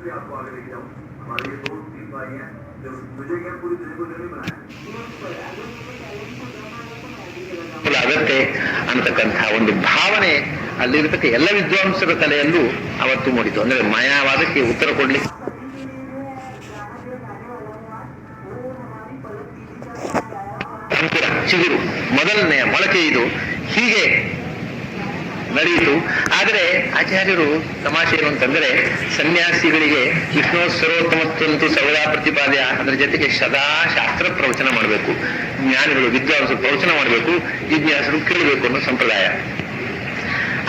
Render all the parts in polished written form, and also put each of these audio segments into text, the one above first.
से आपको आगे लेके जाऊँ। हमारे ये 2-3 भाई हैं जो मुझे क्या पूरी दुनिया को नहीं बनाया। ಆಗತ್ತೆ ಅಂತಕ್ಕಂಥ ಒಂದು ಭಾವನೆ ಅಲ್ಲಿರತಕ್ಕ ಎಲ್ಲ ವಿದ್ವಾಂಸರ ತಲೆಯಲ್ಲೂ ಅವತ್ತು ಮೂಡಿತು. ಅಂದ್ರೆ ಮಾಯಾವಾದಕ್ಕೆ ಉತ್ತರ ಕೊಡ್ಲಿಕ್ಕೆ ಅಂಕುರ ಚಿಗುರು ಮೊದಲನೆಯ ಮೊಳಕೆ ಇದು ಹೀಗೆ ನಡೆಯಿತು. ಆದರೆ ಆಚಾರ್ಯರು ತಮಾಷೆ ಏನು ಅಂತಂದ್ರೆ ಸನ್ಯಾಸಿಗಳಿಗೆ ವಿಷ್ಣು ಸರ್ವೋತ್ತಮತ್ವಂತೂ ಸರ್ವದಾ ಪ್ರತಿಪಾದ್ಯ, ಅದರ ಜೊತೆಗೆ ಸದಾ ಶಾಸ್ತ್ರ ಪ್ರವಚನ ಮಾಡಬೇಕು, ಜ್ಞಾನಿಗಳು ವಿದ್ವಾಂಸರು ಪ್ರವಚನ ಮಾಡಬೇಕು, ಜಿಜ್ಞಾಸರು ಕೇಳಬೇಕು ಅನ್ನೋ ಸಂಪ್ರದಾಯ.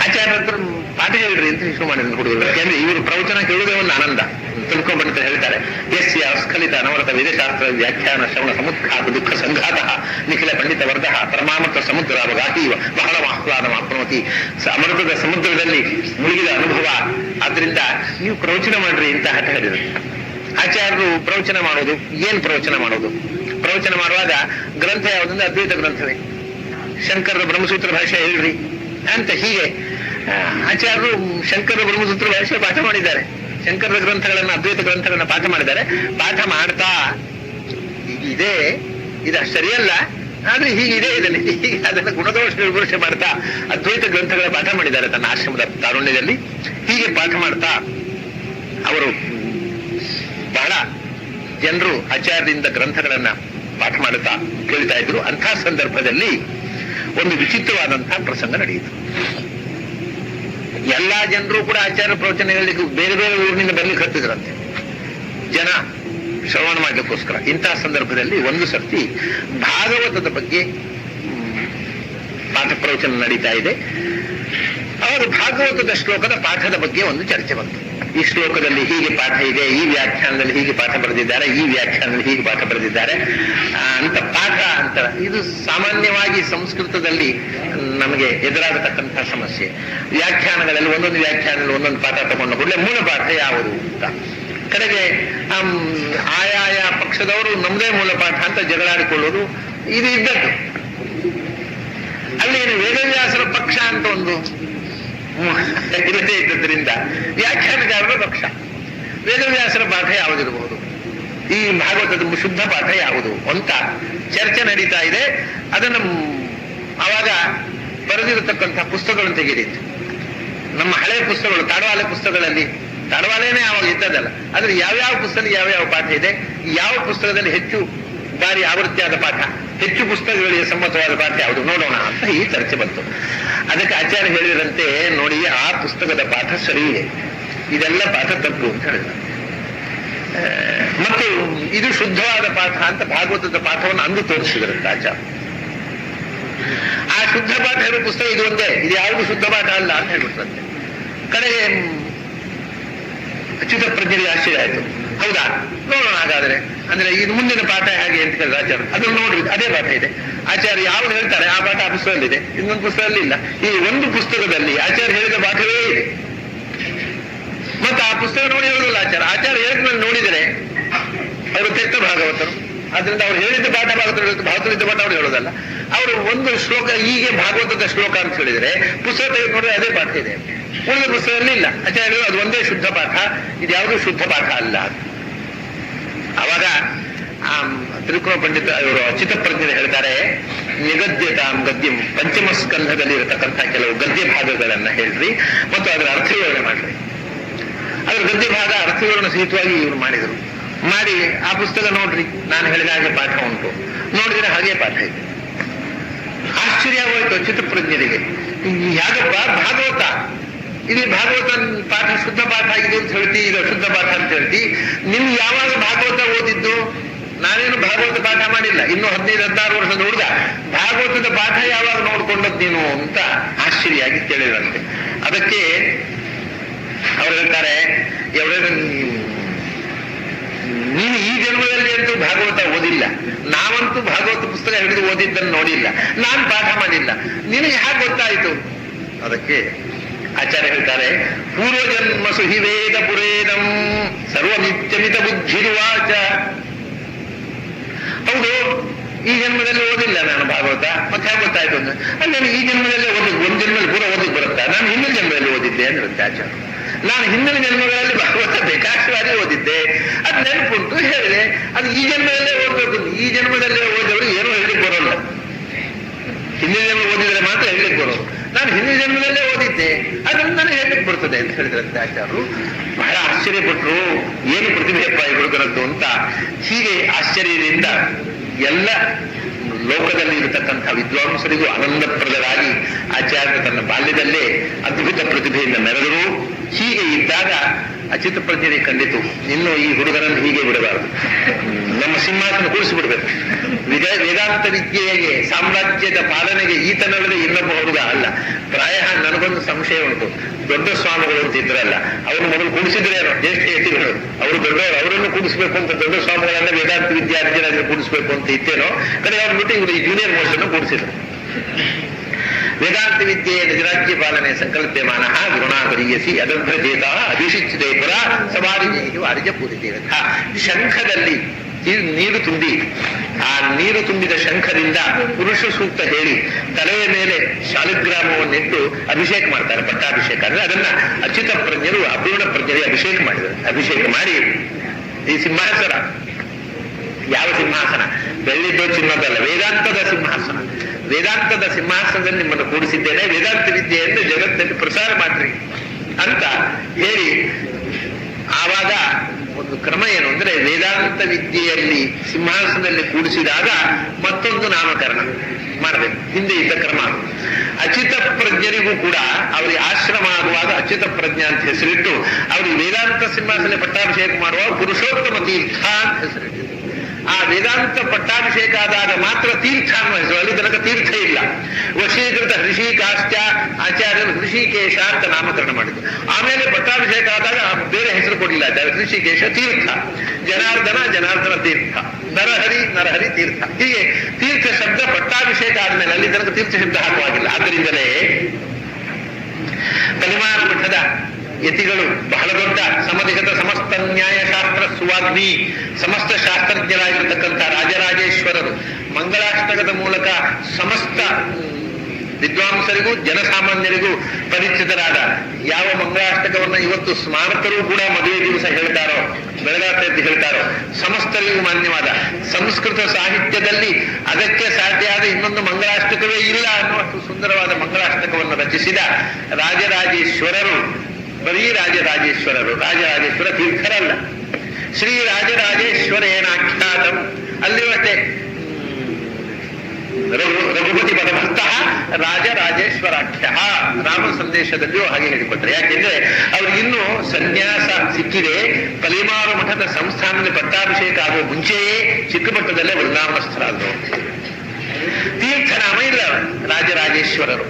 ಆಚಾರ್ಯ ಹತ್ರ ಪಾಠ ಹೇಳ್ರಿ ಅಂತ ಶುರು ಮಾಡಿದ್ರು ಹುಡುಗರು. ಯಾಕೆಂದ್ರೆ ಇವರು ಪ್ರವಚನ ಕೇಳುವುದೇ ಒಂದು ಆನಂದ. ತಿಳ್ಕೊಂಡ್ಬಂತ ಹೇಳ್ತಾರೆ, ಯಸ್ಯ ಸ್ಖಲಿತ ಅನವರತ ವೇದಶಾಸ್ತ್ರ ವ್ಯಾಖ್ಯಾನ ಶ್ರವಣ ಸಮುತ್ಖಾತ ದುಃಖ ಸಂಘಾತ ನಿಖಿಲ ಪಂಡಿತ ವರ್ಗ ಪರಮಾಮೃತ ಸಮುದ್ರ ಅವಗಾತೀವ ಬಹಳ ಆಹ್ಲಾದ ಮಾಪ್ನೋತಿ. ಅಮೃತದ ಸಮುದ್ರದಲ್ಲಿ ಮುಳುಗಿದ ಅನುಭವ. ಆದ್ರಿಂದ ನೀವು ಪ್ರವಚನ ಮಾಡ್ರಿ ಅಂತ ಹಠ ಹೇಳಿದರು. ಆಚಾರ್ಯರು ಪ್ರವಚನ ಮಾಡೋದು ಏನ್ ಪ್ರವಚನ ಮಾಡೋದು? ಪ್ರವಚನ ಮಾಡುವಾಗ ಗ್ರಂಥ ಯಾವುದಂದ್ರೆ ಅದ್ವೈತ ಗ್ರಂಥವೇ. ಶಂಕರರ ಬ್ರಹ್ಮಸೂತ್ರ ಭಾಷೆ ಹೇಳ್ರಿ ಅಂತ ಹೀಗೆ ಆಚಾರ್ಯರು ಶಂಕರ ಬ್ರಹ್ಮಸೂತ್ರ ಭಾಷೆ ಪಾಠ ಮಾಡಿದ್ದಾರೆ. ಶಂಕರ ಗ್ರಂಥಗಳನ್ನ ಅದ್ವೈತ ಗ್ರಂಥಗಳನ್ನ ಪಾಠ ಮಾಡಿದ್ದಾರೆ. ಪಾಠ ಮಾಡ್ತಾ ಇದೆ ಇದು ಸರಿಯಲ್ಲ, ಆದ್ರೆ ಹೀಗಿದೆ ಇದನ್ನು ಹೀಗೆ ಅದನ್ನ ಗುಣದೋಷ ವಿಮರ್ಶೆ ಮಾಡ್ತಾ ಅದ್ವೈತ ಗ್ರಂಥಗಳ ಪಾಠ ಮಾಡಿದ್ದಾರೆ ತನ್ನ ಆಶ್ರಮದ ತಾರುಣ್ಯದಲ್ಲಿ. ಹೀಗೆ ಪಾಠ ಮಾಡ್ತಾ ಅವರು ಬಹಳ ಜನರು ಆಚಾರ್ಯರಿಂದ ಗ್ರಂಥಗಳನ್ನ ಪಾಠ ಮಾಡುತ್ತಾ ಕೇಳ್ತಾ ಇದ್ರು. ಅಂಥ ಸಂದರ್ಭದಲ್ಲಿ ಒಂದು ವಿಚಿತ್ರವಾದಂತಹ ಪ್ರಸಂಗ ನಡೆಯಿತು. ಎಲ್ಲಾ ಜನರು ಕೂಡ ಆಚಾರ್ಯ ಪ್ರವಚನ ಹೇಳಲಿಕ್ಕೆ ಬೇರೆ ಬೇರೆ ಊರಿನಿಂದ ಬರ್ಲಿಕ್ಕೆ ಹತ್ತಿದ್ರಂತೆ ಜನ ಶ್ರವಣ ಮಾಡ್ಲಿಕ್ಕೋಸ್ಕರ. ಇಂತಹ ಸಂದರ್ಭದಲ್ಲಿ ಒಂದು ಸರ್ತಿ ಭಾಗವತದ ಬಗ್ಗೆ ಪಾಠ ಪ್ರವಚನ ನಡೀತಾ ಇದೆ. ಅವರು ಭಾಗವತದ ಶ್ಲೋಕದ ಪಾಠದ ಬಗ್ಗೆ ಒಂದು ಚರ್ಚೆ ಬಂತು. ಈ ಶ್ಲೋಕದಲ್ಲಿ ಹೀಗೆ ಪಾಠ ಇದೆ, ಈ ವ್ಯಾಖ್ಯಾನದಲ್ಲಿ ಹೀಗೆ ಪಾಠ ಬರೆದಿದ್ದಾರೆ, ಈ ವ್ಯಾಖ್ಯಾನದಲ್ಲಿ ಹೀಗೆ ಪಾಠ ಬರೆದಿದ್ದಾರೆ ಅಂತ ಪಾಠ ಅಂತ. ಇದು ಸಾಮಾನ್ಯವಾಗಿ ಸಂಸ್ಕೃತದಲ್ಲಿ ನಮಗೆ ಎದುರಾಗತಕ್ಕಂತಹ ಸಮಸ್ಯೆ. ವ್ಯಾಖ್ಯಾನಗಳಲ್ಲಿ ಒಂದೊಂದು ವ್ಯಾಖ್ಯಾನದಲ್ಲಿ ಒಂದೊಂದು ಪಾಠ ತಗೊಂಡ ಕೂಡಲೇ ಮೂಲ ಪಾಠ ಯಾವುದು ಅಂತ ಕಡೆಗೆ ಆಯಾಯ ಪಕ್ಷದವರು ನಮ್ಮದೇ ಮೂಲ ಪಾಠ ಅಂತ ಜಗಳಾಡಿಕೊಳ್ಳೋದು ಇದು ಇದ್ದದ್ದು. ಅಲ್ಲಿ ವೇದವ್ಯಾಸರ ಪಕ್ಷ ಅಂತ ಒಂದು ಇಲ್ಲದೆ ಇದ್ದದ್ರಿಂದ ವ್ಯಾಖ್ಯಾನಗಾರರ ಪಕ್ಷ. ವೇದವ್ಯಾಸರ ಪಾಠ ಯಾವುದಿರಬಹುದು, ಈ ಭಾಗವತದ ಶುದ್ಧ ಪಾಠ ಯಾವುದು ಅಂತ ಚರ್ಚೆ ನಡೀತಾ ಇದೆ. ಅದನ್ನು ಅವಾಗ ಬರೆದಿರತಕ್ಕಂಥ ಪುಸ್ತಕಗಳನ್ನು ತೆಗೆದಿತ್ತು. ನಮ್ಮ ಹಳೆಯ ಪುಸ್ತಕಗಳು ತಾಡವಾಲೆ ಪುಸ್ತಕಗಳಲ್ಲಿ, ತಾಡವಾಲೇನೆ ಆವಾಗ ಇದ್ದದಲ್ಲ, ಆದ್ರೆ ಯಾವ್ಯಾವ ಪುಸ್ತಕದಲ್ಲಿ ಯಾವ್ಯಾವ ಪಾಠ ಇದೆ, ಯಾವ ಪುಸ್ತಕದಲ್ಲಿ ಹೆಚ್ಚು ಬಾರಿ ಆವೃತ್ತಿಯಾದ ಪಾಠ, ಹೆಚ್ಚು ಪುಸ್ತಕಗಳಿಗೆ ಸಮ್ಮತವಾದ ಪಾಠ ಯಾವುದು ನೋಡೋಣ ಅಂತ ಈ ಚರ್ಚೆ ಬಂತು. ಅದಕ್ಕೆ ಆಚಾರ್ಯ ಹೇಳಿದಂತೆ, ನೋಡಿ ಆ ಪುಸ್ತಕದ ಪಾಠ ಸರಿ ಇದೆ, ಇದೆಲ್ಲ ಪಾಠ ತಪ್ಪು ಅಂತ ಹೇಳಿದ. ಮತ್ತು ಇದು ಶುದ್ಧವಾದ ಪಾಠ ಅಂತ ಭಾಗವತದ ಪಾಠವನ್ನು ಅಂದು ತೋರಿಸಿದ್ರಂತ ಆಚಾರ್ಯ. ಆ ಶುದ್ಧ ಪಾಠ ಇರೋ ಪುಸ್ತಕ ಇದು ಒಂದೇ, ಇದು ಯಾವುದು ಶುದ್ಧ ಪಾಠ ಅಲ್ಲ ಅಂತ ಹೇಳ್ಬಿಟ್ರಂತೆ. ಕಡೆಗೆ ಅಚ್ಯುತ ಪ್ರಜ್ಞೆಗೆ ಆಶ್ಚರ್ಯ ಆಯ್ತು. ಹೌದಾ, ನೋಡೋಣ ಹಾಗಾದ್ರೆ ಅಂದ್ರೆ ಇದು ಮುಂದಿನ ಪಾಠ ಹೇಗೆ ಅಂತ ಕೇಳಿದ್ರೆ ಆಚಾರ್ಯ ಅದನ್ನು ನೋಡ್ರಿ, ಅದೇ ಪಾಠ ಇದೆ. ಆಚಾರ್ಯ ಯಾವ್ದು ಹೇಳ್ತಾರೆ ಆ ಪಾಠ ಆ ಪುಸ್ತಕದಲ್ಲಿದೆ, ಇನ್ನೊಂದು ಪುಸ್ತಕದಲ್ಲಿ ಇಲ್ಲ. ಈ ಒಂದು ಪುಸ್ತಕದಲ್ಲಿ ಆಚಾರ್ಯ ಹೇಳಿದ ಪಾಠವೇ ಇದೆ. ಮತ್ತೆ ಆ ಪುಸ್ತಕ ನೋಡಿ ಹೇಳುದಿಲ್ಲ ಆಚಾರ್ಯ. ಆಚಾರ್ಯ ಹೇಳಿದ್ಮೇಲೆ ನೋಡಿದರೆ ಅವರು ತೆತ್ತ ಭಾಗವತರು, ಆದ್ರಿಂದ ಅವ್ರು ಹೇಳಿದ ಪಾಠ ಭಾಗವತರಿದ್ದ ಪಾಠ ಅವ್ರು ಹೇಳೋದಲ್ಲ. ಅವರು ಒಂದು ಶ್ಲೋಕ ಹೀಗೆ ಭಾಗವತದ ಶ್ಲೋಕ ಅಂತ ಹೇಳಿದರೆ ಪುಸ್ತಕ ತೆಗೆದು ನೋಡಿದ್ರೆ ಅದೇ ಪಾಠ ಇದೆ, ಉಳಿದ ಪುಸ್ತಕದಲ್ಲಿ ಇಲ್ಲ. ಆಚಾರ್ಯರು ಅದು ಒಂದೇ ಶುದ್ಧ ಪಾಠ, ಇದು ಯಾವುದೂ ಶುದ್ಧ ಪಾಠ ಅಲ್ಲ. ಅವಾಗ ಆ ತ್ರಿಕೋಣ ಪಂಡಿತ ಇವರು ಅಚ್ಯುತ ಪ್ರಜ್ಞೆ ಹೇಳ್ತಾರೆ, ನಿಗದ್ಯತಾಂ ಗದ್ಯಂ ಪಂಚಮ ಸ್ಕಂಧದಲ್ಲಿ ಇರತಕ್ಕಂಥ ಕೆಲವು ಗದ್ಯ ಭಾಗಗಳನ್ನ ಹೇಳ್ರಿ ಮತ್ತು ಅದರ ಅರ್ಥ ವಿವರಣೆ ಮಾಡ್ರಿ. ಅದರ ಗದ್ಯ ಭಾಗ ಅರ್ಥ ವಿವರಣೆ ಸಹಿತವಾಗಿ ಇವರು ಮಾಡಿದರು. ಮಾಡಿ ಆ ಪುಸ್ತಕ ನೋಡ್ರಿ, ನಾನು ಹೇಳಿದ ಹಾಗೆ ಪಾಠ ಉಂಟು, ನೋಡಿದ್ರೆ ಹಾಗೆ ಪಾಠ ಇದೆ. ಆಶ್ಚರ್ಯ ಆಗೋಯ್ತು ಅಚ್ಯುತ ಪ್ರಜ್ಞರಿಗೆ. ಯಾಕಪ್ಪ ಭಾಗವತ ಇದು ಭಾಗವತ ಪಾಠ ಶುದ್ಧ ಪಾಠ ಆಗಿದೆ ಅಂತ ಹೇಳ್ತಿ, ಇದು ಶುದ್ಧ ಪಾಠ ಅಂತ ಹೇಳ್ತಿ, ನಿಮ್ಗೆ ಯಾವಾಗ ಭಾಗವತ ಓದಿದ್ದು? ನಾನೇನು ಭಾಗವತ ಪಾಠ ಮಾಡಿಲ್ಲ, ಇನ್ನು 15-16 ವರ್ಷದ ಹುಡುಗ, ಭಾಗವತದ ಪಾಠ ಯಾವಾಗ ನೋಡ್ಕೊಂಡದ್ದು ನೀನು ಅಂತ ಆಶ್ಚರ್ಯಾಗಿ ಕೇಳಿದ್ರಂತೆ. ಅದಕ್ಕೆ ಅವ್ರು ಹೇಳ್ತಾರೆ, ನೀನು ಈ ಜನ್ಮದಲ್ಲಿ ಅಂತೂ ಭಾಗವತ ಓದಿಲ್ಲ, ನಾವಂತೂ ಭಾಗವತ ಪುಸ್ತಕ ಹಿಡಿದು ಓದಿದ್ದನ್ನು ನೋಡಿಲ್ಲ, ನಾನು ಪಾಠ ಮಾಡಿಲ್ಲ, ನಿನಗೆ ಹೇಗೆ ಗೊತ್ತಾಯಿತು? ಅದಕ್ಕೆ ಆಚಾರ್ಯ ಹೇಳ್ತಾರೆ, ಪೂರ್ವಜನ್ಮಸು ಹಿ ವೇದ ಪುರೇದಂ ಸರ್ವಮಿತ್ಯಮಿತ ಬುದ್ಧಿರುವಾಚ. ಹೌದು, ಈ ಜನ್ಮದಲ್ಲಿ ಓದಿಲ್ಲ ನಾನು ಭಾಗವತ, ಮತ್ತೆ ಹೇಗೆ ಗೊತ್ತಾಯ್ತು ಅಂದ್ರೆ, ಅಲ್ಲಿ ನಾನು ಈ ಜನ್ಮದಲ್ಲೇ ಓದಿದ್ದು, ಒಂದು ಜನ್ಮದಲ್ಲಿ ಪೂರ ಓದಿದ್ ಬರುತ್ತಾ? ನಾನು ಹಿಂದಿನ ಜನ್ಮದಲ್ಲಿ ಓದಿದ್ದೆ ಅಂದ್ರೆ ಆಚಾರ್ಯ. ನಾನು ಹಿಂದಿನ ಜನ್ಮಗಳಲ್ಲಿ ಭಾಗವತ ಬೇಕಾಷ್ಟವಾಗಿ ಅದು ಈ ಜನ್ಮದಲ್ಲೇ ಓದಬೇಕು. ಈ ಜನ್ಮದಲ್ಲೇ ಓದವರು ಏನೂ ಹೇಳಲಿಕ್ಕೆ ಬರೋಲ್ಲ. ಹಿಂದಿನ ಜನ್ಮ ಓದಿದ್ರೆ ಮಾತ್ರ ಹೇಳಲಿಕ್ಕೆ ಬರೋದು. ನಾನು ಹಿಂದಿನ ಜನ್ಮದಲ್ಲೇ ಓದಿದ್ದೆ, ಅದನ್ನು ನನಗೆ ಹೇಳಲಿಕ್ಕೆ ಬರ್ತದೆ ಅಂತ ಹೇಳಿದ್ರಂತೆ ಆಚಾರ್ಯರು. ಬಹಳ ಆಶ್ಚರ್ಯಪಟ್ಟರು, ಏನು ಪ್ರತಿಭೆಯಪ್ಪ ಈ ಹುಡುಗರದ್ದು ಅಂತ. ಹೀಗೆ ಆಶ್ಚರ್ಯದಿಂದ ಎಲ್ಲ ಲೋಕದಲ್ಲಿ ಇರತಕ್ಕಂಥ ವಿದ್ವಾಂಸರಿಗೂ ಆನಂದಪ್ರದರಾಗಿ ಆಚಾರ್ಯ ತನ್ನ ಬಾಲ್ಯದಲ್ಲೇ ಅದ್ಭುತ ಪ್ರತಿಭೆಯಿಂದ ಮೆರೆದರು. ಹೀಗೆ ಇದ್ದಾಗ ಅಚಿತ ಪ್ರಜ್ಞೆಗೆ ಕಂಡಿತು, ಇನ್ನು ಈ ಹುಡುಗರನ್ನು ಹೀಗೆ ಬಿಡಬಾರದು, ನಮ್ಮ ಸಿಂಹಾಸನ ಕೂರಿಸಿಬಿಡ್ಬೇಕು. ವೇದಾಂತ ವಿದ್ಯೆಗೆ ಸಾಮ್ರಾಜ್ಯದ ಪಾಲನೆಗೆ ಈತನಲ್ಲದೆ ಇನ್ನೊಬ್ಬ ಹುಡುಗ ಅಲ್ಲ. ಪ್ರಾಯ ನನಗೊಂದು ಸಂಶಯ ಉಂಟು, ದೊಡ್ಡ ಸ್ವಾಮಿಗಳು ಅಂತ ಇದ್ರಲ್ಲ, ಅವರು ಮೊದಲು ಕೂಡಿಸಿದ್ರೇನೋ ಜ್ಯೇಷ್ಠ ಯತಿಗಳು, ಅವರು ದೊಡ್ಡವರು, ಅವರನ್ನು ಕೂಡಿಸ್ಬೇಕು ಅಂತ ದೊಡ್ಡ ಸ್ವಾಮಿಗಳನ್ನ ವೇದಾಂತ ವಿದ್ಯಾರ್ಥಿಗಳಾಗಿ ಕೂಡಿಸ್ಬೇಕು ಅಂತ ಇತ್ತೇನೋ. ಕಡೆ ಅವ್ರ ಬಿಟ್ಟು ಇವರು ಈ ಜೂನಿಯರ್ ಮೋಸ್ಟ್ ಅನ್ನು ಕೂಡಿಸಿದ್ರು. ವೇದಾಂತ ವಿದ್ಯೆಯ ನಿಜರಾಜ್ಯ ಪಾಲನೆ ಸಂಕಲ್ಪ್ಯಮಾನ ಗುರುಣಾಗರೀಯಸಿ ಅದಭ್ರಜೇತ ಅಭಿಷಿಚ್ಚಿದೆ ಪುರ ಸವಾರಿಜೀಯು ಅರಿಜ ಪೂರಿತ. ಶಂಖದಲ್ಲಿ ನೀರು ತುಂಬಿ, ಆ ನೀರು ತುಂಬಿದ ಶಂಖದಿಂದ ಪುರುಷ ಸೂಕ್ತ ಹೇಳಿ ತಲೆಯ ಮೇಲೆ ಶಾಲಿಗ್ರಾಮವನ್ನಿಟ್ಟು ಅಭಿಷೇಕ ಮಾಡ್ತಾರೆ, ಪಟ್ಟಾಭಿಷೇಕ. ಅಂದ್ರೆ ಅದನ್ನ ಅಚ್ಯುತ ಪ್ರಜ್ಞರು ಅಪೂರ್ಣ ಪ್ರಜ್ಞರಿಗೆ ಅಭಿಷೇಕ ಮಾಡಿದರು. ಅಭಿಷೇಕ ಮಾಡಿ ಈ ಸಿಂಹಾಸನ ಯಾವ ಸಿಂಹಾಸನ? ಬೆಳ್ಳಿದ್ದೋ ಚಿನ್ನದಲ್ಲ, ವೇದಾಂತದ ಸಿಂಹಾಸನ. ವೇದಾಂತದ ಸಿಂಹಾಸನದಲ್ಲಿ ನಿಮ್ಮನ್ನು ಕೂಡಿಸಿದ್ದೇನೆ, ವೇದಾಂತ ವಿದ್ಯೆಯನ್ನು ಜಗತ್ತಲ್ಲಿ ಪ್ರಸಾರ ಮಾಡ್ರಿ ಅಂತ ಹೇಳಿ, ಆವಾಗ ಒಂದು ಕ್ರಮ ಏನು ಅಂದ್ರೆ, ವೇದಾಂತ ವಿದ್ಯೆಯಲ್ಲಿ ಸಿಂಹಾಸನದಲ್ಲಿ ಕೂಡಿಸಿದಾಗ ಮತ್ತೊಂದು ನಾಮಕರಣ ಮಾಡಬೇಕು. ಹಿಂದೆ ಇದ್ದ ಕ್ರಮ. ಅಚ್ಯುತ ಪ್ರಜ್ಞರಿಗೂ ಕೂಡ ಅವರಿಗೆ ಆಶ್ರಮ ಆಗುವಾಗ ಅಚ್ಯುತ ಪ್ರಜ್ಞೆ ಅಂತ ಹೆಸರಿಟ್ಟು, ಅವರಿಗೆ ವೇದಾಂತ ಸಿಂಹಾಸನ ಪಟ್ಟಾಭಿಷೇಕ ಮಾಡುವಾಗ ಪುರುಷೋತ್ತಮ ತೀರ್ಥ ಅಂತ ಹೆಸರಿಟ್ಟು, ಆ ವೇದಾಂತ ಪಟ್ಟಾಭಿಷೇಕ ಆದಾಗ ಮಾತ್ರ ತೀರ್ಥ ಅನ್ನೋ ಹೆಸರು, ಅಲ್ಲಿ ತನಕ ತೀರ್ಥ ಇಲ್ಲ. ವಶೀಕೃತ ಹೃಷಿಕಾಶ್ಚ ಆಚಾರ್ಯರು ಹೃಷಿಕೇಶ ಅಂತ ನಾಮಕರಣ ಮಾಡಿದ್ರು. ಆಮೇಲೆ ಪಟ್ಟಾಭಿಷೇಕ ಆದಾಗ ಬೇರೆ ಹೆಸರು ಕೊಡಲಿಲ್ಲ ಆಚಾರ್ಯ, ಹೃಷಿಕೇಶ ತೀರ್ಥ, ಜನಾರ್ದನ ಜನಾರ್ದನ ತೀರ್ಥ, ನರಹರಿ ನರಹರಿ ತೀರ್ಥ. ಹೀಗೆ ತೀರ್ಥ ಶಬ್ದ ಪಟ್ಟಾಭಿಷೇಕ ಆದ್ಮೇಲೆ ಅಲ್ಲಿ ತನಕ ತೀರ್ಥ ಶಬ್ದ ಹಾಕುವಾಗಿಲ್ಲ. ಆದ್ದರಿಂದಲೇ ಕಲಿಮಾರ ಮಠದ ಯತಿಗಳು ಬಹಳ ದೊಡ್ಡ ಸಮಧಿಗತ ಸಮಸ್ತ ನ್ಯಾಯಶಾಸ್ತ್ರ ಸುವಾಗ್ನಿ, ಸಮಸ್ತ ಶಾಸ್ತ್ರಜ್ಞರಾಗಿರ್ತಕ್ಕಂಥ ರಾಜರಾಜೇಶ್ವರರು ಮಂಗಳಾಷ್ಟಕದ ಮೂಲಕ ಸಮಸ್ತ ವಿದ್ವಾಂಸರಿಗೂ ಜನಸಾಮಾನ್ಯರಿಗೂ ಪರಿಚಿತರಾದ ಯಾವ ಮಂಗಳಾಷ್ಟಕವನ್ನ ಇವತ್ತು ಸ್ಮಾರಕರು ಕೂಡ ಮದುವೆ ದಿವಸ ಹೇಳ್ತಾರೋ, ಬೆಳಗಾವಿ ಹೇಳ್ತಾರೋ, ಸಮಸ್ತರಿಗೂ ಮಾನ್ಯವಾದ ಸಂಸ್ಕೃತ ಸಾಹಿತ್ಯದಲ್ಲಿ ಅದಕ್ಕೆ ಸಾಧ್ಯವಾದ ಇನ್ನೊಂದು ಮಂಗಳಾಷ್ಟಕವೇ ಇಲ್ಲ ಅನ್ನುವಷ್ಟು ಸುಂದರವಾದ ಮಂಗಳಾಷ್ಟಕವನ್ನು ರಚಿಸಿದ ರಾಜರಾಜೇಶ್ವರರು, ಬರೀ ರಾಜರಾಜೇಶ್ವರರು, ರಾಜರಾಜೇಶ್ವರ ತೀರ್ಥರಲ್ಲ. ಶ್ರೀ ರಾಜರಾಜೇಶ್ವರೇನಾಖ್ಯಾತಂ, ಅಲ್ಲಿಯೂ ಅಷ್ಟೇ ರಘುಪತಿ ಪದಭಕ್ತ ರಾಜರಾಜೇಶ್ವರಾಖ್ಯ, ರಾಮ ಸಂದೇಶದಲ್ಲಿಯೂ ಹಾಗೆ ಹೇಳಿಕೊಟ್ರೆ. ಯಾಕೆಂದ್ರೆ ಅವ್ರಿಗೆ ಇನ್ನೂ ಸನ್ಯಾಸ ಸಿಕ್ಕಿದೆ. ಕಲಿಮಾರು ಮಠದ ಸಂಸ್ಥಾನದಲ್ಲಿ ಪಟ್ಟಾಭಿಷೇಕ ಆಗುವ ಮುಂಚೆಯೇ ಚಿಕ್ಕಮಟ್ಟದಲ್ಲೇ ವೃಂದಾವನಸ್ಥರಾದರು. ತೀರ್ಥನಾಮ ಇಲ್ಲ ರಾಜರಾಜೇಶ್ವರರು.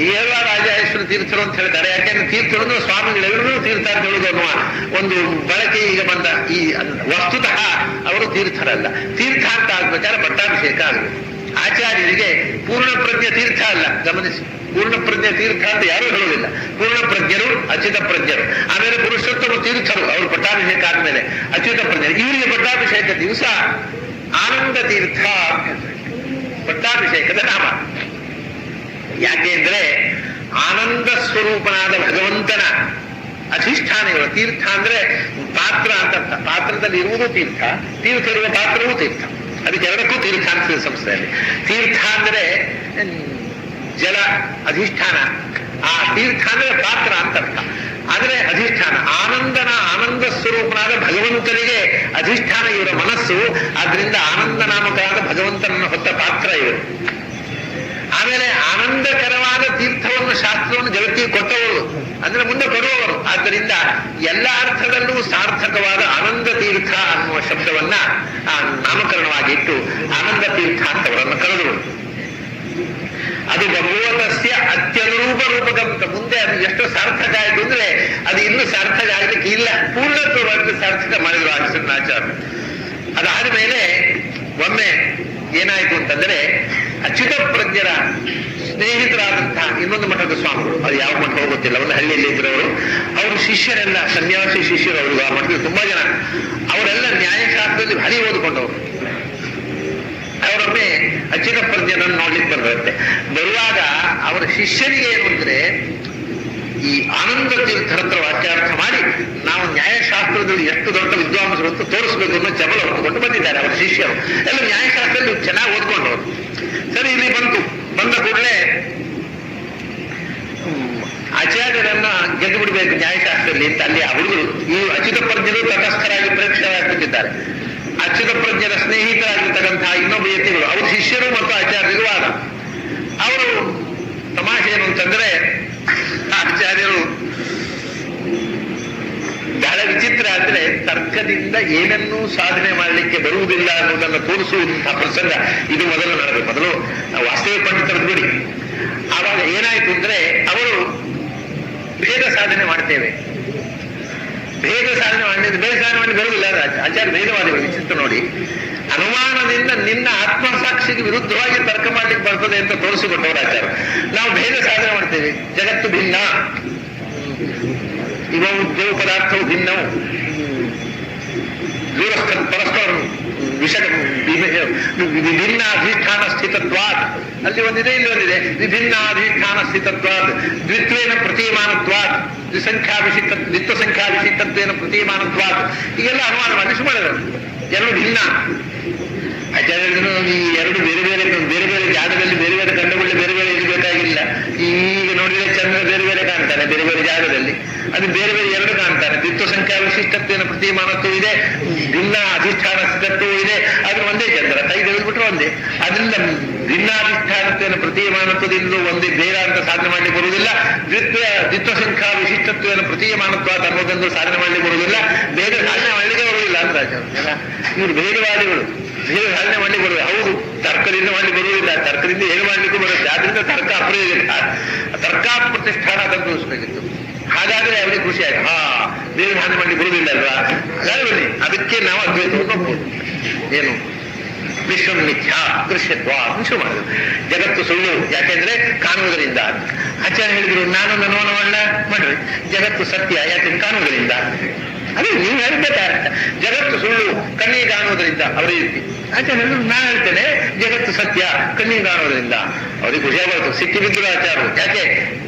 ಈಗೆಲ್ಲ ರಾಜೇಶ್ವರ ತೀರ್ಥರು ಅಂತ ಹೇಳ್ತಾರೆ. ಯಾಕೆಂದ್ರೆ ತೀರ್ಥರು ಸ್ವಾಮಿಗಳೆಲ್ಲರೂ ತೀರ್ಥ ಅಂತ ಹೇಳುದು ಅನ್ನುವ ಒಂದು ಬಳಕೆ ಈಗ ಬಂದ. ಈ ವಸ್ತುತಃ ಅವರು ತೀರ್ಥರಲ್ಲ. ತೀರ್ಥ ಅಂತ ಆಗ್ಬೇಕಾದ್ರೆ ಪಟ್ಟಾಭಿಷೇಕ ಆಗಬೇಕು. ಆಚಾರ್ಯರಿಗೆ ಪೂರ್ಣ ಪ್ರಜ್ಞೆ ತೀರ್ಥ ಅಲ್ಲ, ಗಮನಿಸಿ. ಪೂರ್ಣ ಪ್ರಜ್ಞೆ ತೀರ್ಥ ಅಂತ ಯಾರೂ ಹೇಳುವುದಿಲ್ಲ. ಪೂರ್ಣ ಪ್ರಜ್ಞರು ಅಚ್ಯುತ ಪ್ರಜ್ಞರು, ಆಮೇಲೆ ಪುರುಷೋತ್ತಮ ತೀರ್ಥರು ಅವರು ಪಟ್ಟಾಭಿಷೇಕ ಆದ್ಮೇಲೆ ಅಚ್ಯುತ ಪ್ರಜ್ಞರು. ಇವರಿಗೆ ಪಟ್ಟಾಭಿಷೇಕ ದಿವಸ ಆನಂದ ತೀರ್ಥ ಪಟ್ಟಾಭಿಷೇಕದ ನಾಮ. ಯಾಕೆಂದ್ರೆ ಆನಂದ ಸ್ವರೂಪನಾದ ಭಗವಂತನ ಅಧಿಷ್ಠಾನ ಇರುವ ತೀರ್ಥ ಅಂದ್ರೆ ಪಾತ್ರ ಅಂತ ಅರ್ಥ. ಪಾತ್ರದಲ್ಲಿ ಇರುವುದು ತೀರ್ಥ, ತೀರ್ಥ ಇರುವ ಪಾತ್ರವೂ ತೀರ್ಥ. ಅದಕ್ಕೆ ಎರಡಕ್ಕೂ ತೀರ್ಥ ಅಂತ ಸಂಸ್ಥೆಯಲ್ಲಿ. ತೀರ್ಥ ಅಂದ್ರೆ ಜಲ ಅಧಿಷ್ಠಾನ, ಆ ತೀರ್ಥ ಅಂದ್ರೆ ಪಾತ್ರ ಅಂತ ಅರ್ಥ. ಆದ್ರೆ ಅಧಿಷ್ಠಾನ ಆನಂದ ಸ್ವರೂಪನಾದ ಭಗವಂತನಿಗೆ ಅಧಿಷ್ಠಾನ ಇವರ ಮನಸ್ಸು. ಆದ್ರಿಂದ ಆನಂದ ನಾಮಕರಾದ ಭಗವಂತನನ್ನು ಹೊತ್ತ ಪಾತ್ರ ಇವರು. ಆಮೇಲೆ ಆನಂದಕರವಾದ ತೀರ್ಥವನ್ನು ಶಾಸ್ತ್ರವನ್ನು ಜಗತ್ತಿಗೆ ಕೊಟ್ಟವರು, ಅಂದ್ರೆ ಮುಂದೆ ಕೊಡುವವರು. ಆದ್ದರಿಂದ ಎಲ್ಲ ಅರ್ಥದಲ್ಲೂ ಸಾರ್ಥಕವಾದ ಆನಂದ ತೀರ್ಥ ಅನ್ನುವ ಶಬ್ದವನ್ನ ನಾಮಕರಣವಾಗಿಟ್ಟು ಆನಂದ ತೀರ್ಥ ಅಂತ ಅವರನ್ನು ಕರೆದರು. ಅದು ಭಗವತಸ್ಯ ಅತ್ಯನುರೂಪ ರೂಪಕಂತ. ಮುಂದೆ ಅದು ಎಷ್ಟು ಸಾರ್ಥಕ ಆಯಿತು ಅಂದ್ರೆ ಅದು ಇನ್ನೂ ಸಾರ್ಥಕ ಆಗ್ಲಿಕ್ಕೆ ಇಲ್ಲ, ಪೂರ್ಣತ್ವವಾಗಿ ಸಾರ್ಥಕ ಮಾಡಿದ್ರು ಆಚಾರ್ಯರು. ಅದಾದ ಮೇಲೆ ಒಮ್ಮೆ ಏನಾಯ್ತು ಅಂತಂದ್ರೆ, ಅಚ್ಯುತ ಪ್ರಜ್ಞರ ಸ್ನೇಹಿತರಾದಂತಹ ಇನ್ನೊಂದು ಮಠದ ಸ್ವಾಮಿಗಳು, ಅದು ಯಾವ ಮಠ ಹೋಗುತ್ತಿಲ್ಲ, ಒಂದು ಹಳ್ಳಿಯಲ್ಲಿ ಇದ್ರವರು, ಅವರು ಶಿಷ್ಯರೆಲ್ಲ ಸನ್ಯಾಸಿ ಶಿಷ್ಯರು. ಅವರು ಆ ಮಠದಲ್ಲಿ ತುಂಬಾ ಜನ, ಅವರೆಲ್ಲ ನ್ಯಾಯಶಾಸ್ತ್ರದಲ್ಲಿ ಭಾರಿ ಓದಿಕೊಂಡವರು. ಅವರೊಮ್ಮೆ ಅಚ್ಯುತ ಪ್ರಜ್ಞರನ್ನು ನೋಡ್ಲಿಕ್ಕೆ ಬರುತ್ತೆ. ಬರುವಾಗ ಅವರ ಶಿಷ್ಯರಿಗೆ ಏನು ಅಂದ್ರೆ, ಈ ಆನಂದ ತೀರ್ಥರ ಹತ್ರ ವಾಕ್ಯಾರ್ಥ ಮಾಡಿ ನಾವು ನ್ಯಾಯಶಾಸ್ತ್ರದಲ್ಲಿ ಎಷ್ಟು ದೊಡ್ಡ ವಿದ್ವಾಂಸರು ಅಂತ ತೋರಿಸ್ಬೇಕು ಅನ್ನೋ ಚಬಲ ಹೊತ್ತುಕೊಂಡು ಬಂದಿದ್ದಾರೆ ಅವರ ಶಿಷ್ಯರು ಎಲ್ಲ ನ್ಯಾಯಶಾಸ್ತ್ರದಲ್ಲಿ ಚೆನ್ನಾಗಿ ಓದ್ಕೊಂಡವರು. ಸರಿ, ಇಲ್ಲಿ ಬಂದ ಕೂಡಲೇ ಆಚಾರ್ಯರನ್ನ ಗೆದ್ದು ಬಿಡಬೇಕು ನ್ಯಾಯಶಾಸ್ತ್ರದಲ್ಲಿ ಅಂತ ಅಲ್ಲಿ ಆ ಹುಡುಗರು ಈ ಅಚ್ಯುತ ಪ್ರಜ್ಞರು ತಟಸ್ಥರಾಗಿ ಪ್ರೇಕ್ಷಕರಾಗುತ್ತಿದ್ದಾರೆ. ಅಚ್ಯುತ ಪ್ರಜ್ಞರ ಸ್ನೇಹಿತರಾಗಿರ್ತಕ್ಕಂತಹ ಇನ್ನೊಬ್ಬ ಯತಿಗಳು ಅವ್ರ ಶಿಷ್ಯರು ಮತ್ತು ಆಚಾರ್ಯರು ವಾದ. ಅವರು ತಮಾಷೆ ಏನು ಅಂತಂದ್ರೆ ಆಚಾರ್ಯರು ಬಹಳ ವಿಚಿತ್ರ ಅಂದ್ರೆ ತರ್ಕದಿಂದ ಏನನ್ನೂ ಸಾಧನೆ ಮಾಡಲಿಕ್ಕೆ ಬರುವುದಿಲ್ಲ ಅನ್ನೋದನ್ನು ತೋರಿಸುವಂತಹ ಪ್ರಸಂಗ ಇದು ಮೊದಲು ನಡೆದು. ಮೊದಲು ವಾಸ್ತವ ಪಂಡಿತರದ್ದು ಬಿಡಿ. ಆವಾಗ ಏನಾಯ್ತು ಅಂದ್ರೆ ಅವರು ಭೇದ ಸಾಧನೆ ಮಾಡ್ತೇವೆ, ಭೇದ ಸಾಧನೆ ಮಾಡಿ ಬರುವುದಿಲ್ಲ. ಆಚಾರ್ಯ ಭೇದವಾದಿಗಳು ವಿಚಿತ್ರ ನೋಡಿ, ಅನುಮಾನದಿಂದ ನಿನ್ನ ಆತ್ಮಸಾಕ್ಷಿಗೆ ವಿರುದ್ಧವಾಗಿ ತರ್ಕ ಮಾಡ್ಲಿಕ್ಕೆ ಬರ್ತದೆ ಅಂತ ತೋರಿಸಿಕೊಟ್ಟವರು ಆಚಾರ್ಯ. ನಾವು ಭೇದ ಸಾಧನೆ ಮಾಡ್ತೇವೆ, ಜಗತ್ತು ಭಿನ್ನ, ಇವು ದೇವ ಪದಾರ್ಥವು ಭಿನ್ನವು, ಪರಸ್ಪರ ವಿಭಿನ್ನ ಅಧಿಷ್ಠಾನ ಸ್ಥಿತತ್ವಾತ್, ಅಲ್ಲಿ ಒಂದಿದೆ ಇಲ್ಲಿ ಒಂದಿದೆ, ವಿಭಿನ್ನ ಅಧಿಷ್ಠಾನ ಸ್ಥಿತತ್ವಾತ್, ದ್ವಿತ್ವೇನ ಪ್ರತೀಯಮಾನತ್ವಾತ್, ದ್ವಿತ್ವಸಂಖ್ಯಾವಿಶಿಷ್ಟತ್ವೇನ ಪ್ರತೀಯಮಾನತ್ವಾತ್, ಈಗೆಲ್ಲ ಅನುಮಾನ ಮಾಡಿ ಸುಮಾರು ಎರಡು ಭಿನ್ನ. ಆಚಾರ್ಯರು ಈ ಎರಡು ಬೇರೆ ಬೇರೆ ಜಾಗದಲ್ಲಿ ಬೇರೆ ಬೇರೆ ಕಂಡುಕೊಳ್ಳಿ ಬೇರೆ ಬೇರೆ ಇರಬೇಕಾಗಿಲ್ಲ. ಈಗ ನೋಡಿದ್ರೆ ಚಂದ್ರ ಬೇರೆ ಬೇರೆ ಕಾಣ್ತಾನೆ ಬೇರೆ ಬೇರೆ ಜಾಗದಲ್ಲಿ, ಅದು ಬೇರೆ ಬೇರೆ ಎರಡು ಕಾಣ್ತಾನೆ. ದ್ವಿತ್ವ ಸಂಖ್ಯಾ ವಿಶಿಷ್ಟತ್ವೇನ ಪ್ರತಿಮಾನತ್ವ ಇದೆ, ಭಿನ್ನ ಅಧಿಷ್ಠಾನ ಸ್ಥಿತತ್ವವೂ ಇದೆ. ಅದು ಒಂದೇ ಚಂದ್ರ ಕೈ ತೆಗೆದುಬಿಟ್ರೆ ಒಂದೇ. ಅದರಿಂದ ಭಿನ್ನಾಧಿಷ್ಠಾನತ್ವೇನ ಪ್ರತೀಯಮಾನತ್ವದಿಂದ ಒಂದೇ ಬೇರೆ ಅಂತ ಸಾಧನೆ ಮಾಡ್ಲಿಕ್ಕೆ ಬರುವುದಿಲ್ಲ. ದ್ವಿತ್ವ ಸಂಖ್ಯಾ ವಿಶಿಷ್ಟತ್ವೇನ ಪ್ರತೀಯಮಾನತ್ವ ಅನ್ನೋದನ್ನು ಸಾಧನೆ ಮಾಡ್ಲಿಕ್ಕೆ ಬರುವುದಿಲ್ಲ. ಬೇರೆ ಸಾಧನೆ ಮಾಡ್ಲಿಕ್ಕೆ ಬರುವುದಿಲ್ಲ ಅಂತ ಆಚಾರ್ಯ. ಇವರು ಭೇದವಾದಿಗಳು, ಭೇದ ಸಾಧನೆ ಮಾಡ್ಲಿಕ್ಕೆ ಬರುವುದು. ಹೌದು, ತರ್ಕದಿಂದ ಮಾಡ್ಲಿಕ್ಕೆ ಬರುವುದಿಲ್ಲ, ತರ್ಕದಿಂದ ಏನು ಮಾಡ್ಲಿಕ್ಕೂ ಬರುತ್ತೆ. ಆದ್ರಿಂದ ತರ್ಕ ಅಪ್ರಯೋಜನ, ತರ್ಕ ಪ್ರತಿಷ್ಠಾನ ಅಂತ ತೋರಿಸ್ಬೇಕಿತ್ತು. ಹಾಗಾದ್ರೆ ಅವರಿಗೆ ಖುಷಿ ಆಯ್ತು. ಬೇಗ ಸಾಧನೆ ಮಾಡ್ಲಿಕ್ಕೆ ಬರುವುದಿಲ್ಲ ಅಲ್ವಾ, ಹಾಗಾಗಿ ಅದಕ್ಕೆ ನಾವು ಅದ್ವೈತವನ್ನು ಒಪ್ಪಬಹುದು. ಏನು ವಿಶ್ವ ಮಿಥ್ಯಾ ದೃಶ್ಯತ್ವ ಶುರು ಮಾಡಿದ್ರು. ಜಗತ್ತು ಸುಳ್ಳು ಯಾಕೆಂದ್ರೆ ಕಾಣುವುದರಿಂದ. ಆಚಾರ್ಯ ಹೇಳಿದ್ರು ನಾನು ನನ್ನವನ್ನ ಮಾಡ್ರಿ, ಜಗತ್ತು ಸತ್ಯ ಯಾಕೆಂದ್ರೆ ಕಾಣುವುದರಿಂದ. ಅದೇ ನೀವು ಹೇಳ್ಬೇಕಾರೆ ಜಗತ್ತು ಸುಳ್ಳು ಕಣ್ಣಿಗೆ ಕಾಣುವುದರಿಂದ ಅವರೇ ರೀತಿ. ಆಚಾರ್ಯ ಹೇಳಿದ್ರು ನಾನು ಹೇಳ್ತೇನೆ ಜಗತ್ತು ಸತ್ಯ ಕಣ್ಣಿಗೆ ಕಾಣುವುದರಿಂದ. ಅವ್ರಿಗೆ ಖುಷಿಯಾಗೋಯ್ತು, ಸಿಕ್ಕಿ ಬಿದ್ದರು ಆಚಾರ್ಯರು. ಯಾಕೆ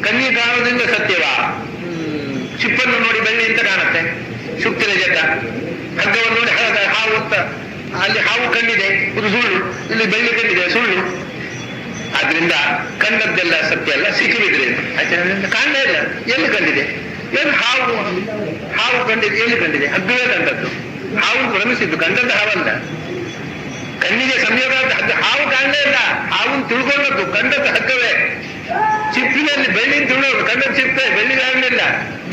ಕಣ್ಣಿಗೆ ಕಾಣುವುದರಿಂದ ಸತ್ಯವಾ? ಚಿಪ್ಪನ್ನು ನೋಡಿ ಬೆಳ್ಳಿ ಅಂತ ಕಾಣುತ್ತೆ, ಶುಕ್ತಿ ರಜತ. ಹಗ್ಗವನ್ನು ನೋಡಿ ಹಾವು ಅಂತ, ಅಲ್ಲಿ ಹಾವು ಕಂಡಿದೆ ಇದು ಸುಳ್ಳು, ಇಲ್ಲಿ ಬೆಳ್ಳಿ ಕಂಡಿದೆ ಸುಳ್ಳು. ಆದ್ರಿಂದ ಕಂಡದ್ದೆಲ್ಲ ಸತ್ಯ ಅಲ್ಲ, ಸಿಕ್ಕಿಬಿದ್ರೆ ಆಚಾರ್ಯ ಕಾಣಲೇ ಇಲ್ಲ. ಎಲ್ಲಿ ಕಂಡಿದೆ? ಏನು ಹಾವು ಕಂಡಿದೆ, ಎಲ್ಲಿ ಕಂಡಿದೆ? ಹಗ್ಗವೇ ಕಂಡದ್ದು, ಹಾವು ಭ್ರಮಿಸಿದ್ದು, ಕಂಡದ್ದು ಹಾವಲ್ಲ. ಕಣ್ಣಿಗೆ ಸಂಯೋಗ ಹಾವು ಕಾಣಲೇ ಇಲ್ಲ, ಹಾವನ್ನು ತಿಳ್ಕೊಂಡದ್ದು, ಕಂಡದ್ದು ಹಗ್ಗವೇ. ಚಿಪ್ಪಿನಲ್ಲಿ ಬೆಳ್ಳಿನ ತಿಳ್ಕೊಳ್ಳೋದು, ಕಂಡದ್ದು ಚಿಪ್ಪೆ, ಬೆಳ್ಳಿ ಕಾಣಲಿಲ್ಲ.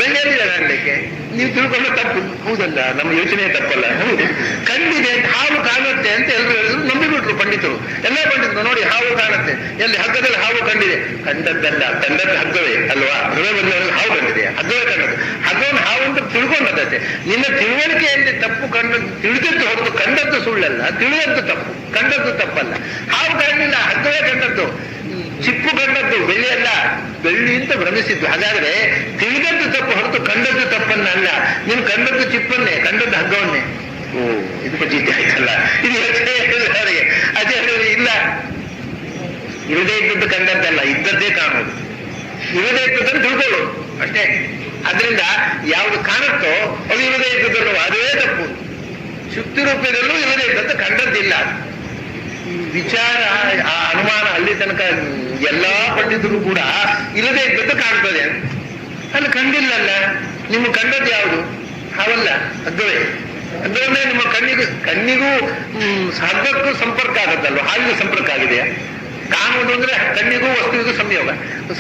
ಬೆಳ್ಳಿಯಲ್ಲಿ ಕಾಣಲಿಕ್ಕೆ ನೀವು ತಿಳ್ಕೊಳ್ಳೋ ತಪ್ಪು. ಹೌದಲ್ಲ, ನಮ್ಮ ಯೋಚನೆ ತಪ್ಪಲ್ಲ. ಹೌದು, ಕಂಡಿದೆ ಹಾವು ಕಾಣುತ್ತೆ ಅಂತ ಎಲ್ಲರೂ ಹೇಳಿದ್ರು, ನಂಬಿಬಿಟ್ರು ಪಂಡಿತರು. ಎಲ್ಲ ಪಂಡಿತರು ನೋಡಿ ಹಾವು ಕಾಣುತ್ತೆ, ಎಲ್ಲಿ ಹಗ್ಗದಲ್ಲಿ ಹಾವು ಕಂಡಿದೆ. ಕಂಡದ್ದಲ್ಲ, ಕಂಡದ್ದು ಹಗ್ಗವೇ ಅಲ್ವಾ? ಹೃದಯ ಬಂದವರಲ್ಲಿ ಹಾವು ಕಂಡಿದೆ, ಹಗ್ಗವೇ ಕಂಡದ್ದು. ಹಗ್ಗವನ್ನು ಹಾವು ಅಂತ ತಿಳ್ಕೊಂಡದ್ದೆ. ನಿನ್ನ ತಿಳುವಳಿಕೆಯಲ್ಲಿ ತಪ್ಪು, ತಿಳಿದದ್ದು ಹೊರತು ಕಂಡದ್ದು ಸುಳ್ಳಲ್ಲ, ತಿಳಿದದ್ದು ತಪ್ಪು, ಕಂಡದ್ದು ತಪ್ಪಲ್ಲ. ಹಾವು ಕಾಣಲಿಲ್ಲ, ಹಗ್ಗವೇ ಕಂಡದ್ದು. ಚಿಪ್ಪು ಕಂಡದ್ದು, ಬೆಳ್ಳಿ ಅಲ್ಲ, ಬೆಳ್ಳಿ ಅಂತ ಭ್ರಮಿಸಿದ್ದು. ಹಾಗಾದ್ರೆ ತಿಳಿದದ್ದು ತಪ್ಪು ಹೊರತು ಕಂಡದ್ದು ತಪ್ಪನ್ನ ಅಲ್ಲ. ನೀನು ಕಂಡದ್ದು ಚಿಪ್ಪನ್ನೇ, ಕಂಡದ್ದು ಹಗ್ಗವನ್ನೇ. ಇದು ಪಜಿತಿ ಆಯ್ತಲ್ಲ, ಇದು ಯೋಚನೆ ಅವರಿಗೆ. ಅದೇ ಇಲ್ಲ, ಇರದೇ ಇದ್ದದ್ದು ಕಂಡದ್ದಲ್ಲ, ಇದ್ದದ್ದೇ ಕಾಣೋದು. ಇರದೇ ಇದ್ದದ್ದನ್ನು ತಿಳ್ಕೊಳ್ಳೋದು ಅಷ್ಟೇ. ಅದರಿಂದ ಯಾವುದು ಕಾಣುತ್ತೋ ಅದು ಇರದೇ ಇದ್ದದನ್ನು, ಅದೇ ತಪ್ಪು. ಶುಕ್ತಿ ರೂಪದಲ್ಲೂ ಇರದೇ ಇದ್ದದ್ದು ಕಂಡದ್ದಿಲ್ಲ. ವಿಚಾರ, ಆ ಅನುಮಾನ ಅಲ್ಲಿ ತನಕ ಎಲ್ಲಾ ಪಂಡಿತರು ಕೂಡ ಇಲ್ಲದೆ ಇದ್ದದ್ದು ಕಾಣ್ತದೆ. ಅಲ್ಲಿ ಕಂಡಿಲ್ಲಲ್ಲ, ನಿಮ್ಮ ಕಂಡದ್ದು ಯಾವುದು? ಹಾವಲ್ಲ, ಹಗ್ಗವೇ. ಹಗ್ಗವನ್ನೇ ನಿಮ್ಮ ಕಣ್ಣಿಗೂ ಹಗ್ಗಕ್ಕೂ ಸಂಪರ್ಕ ಆಗತ್ತಲ್ವ, ಹಾವಿಗೂ ಸಂಪರ್ಕ ಆಗಿದೆಯಾ? ಕಾಣುವುದು ಅಂದ್ರೆ ಕಣ್ಣಿಗೂ ವಸ್ತುವಿಗೂ ಸಂಯೋಗ.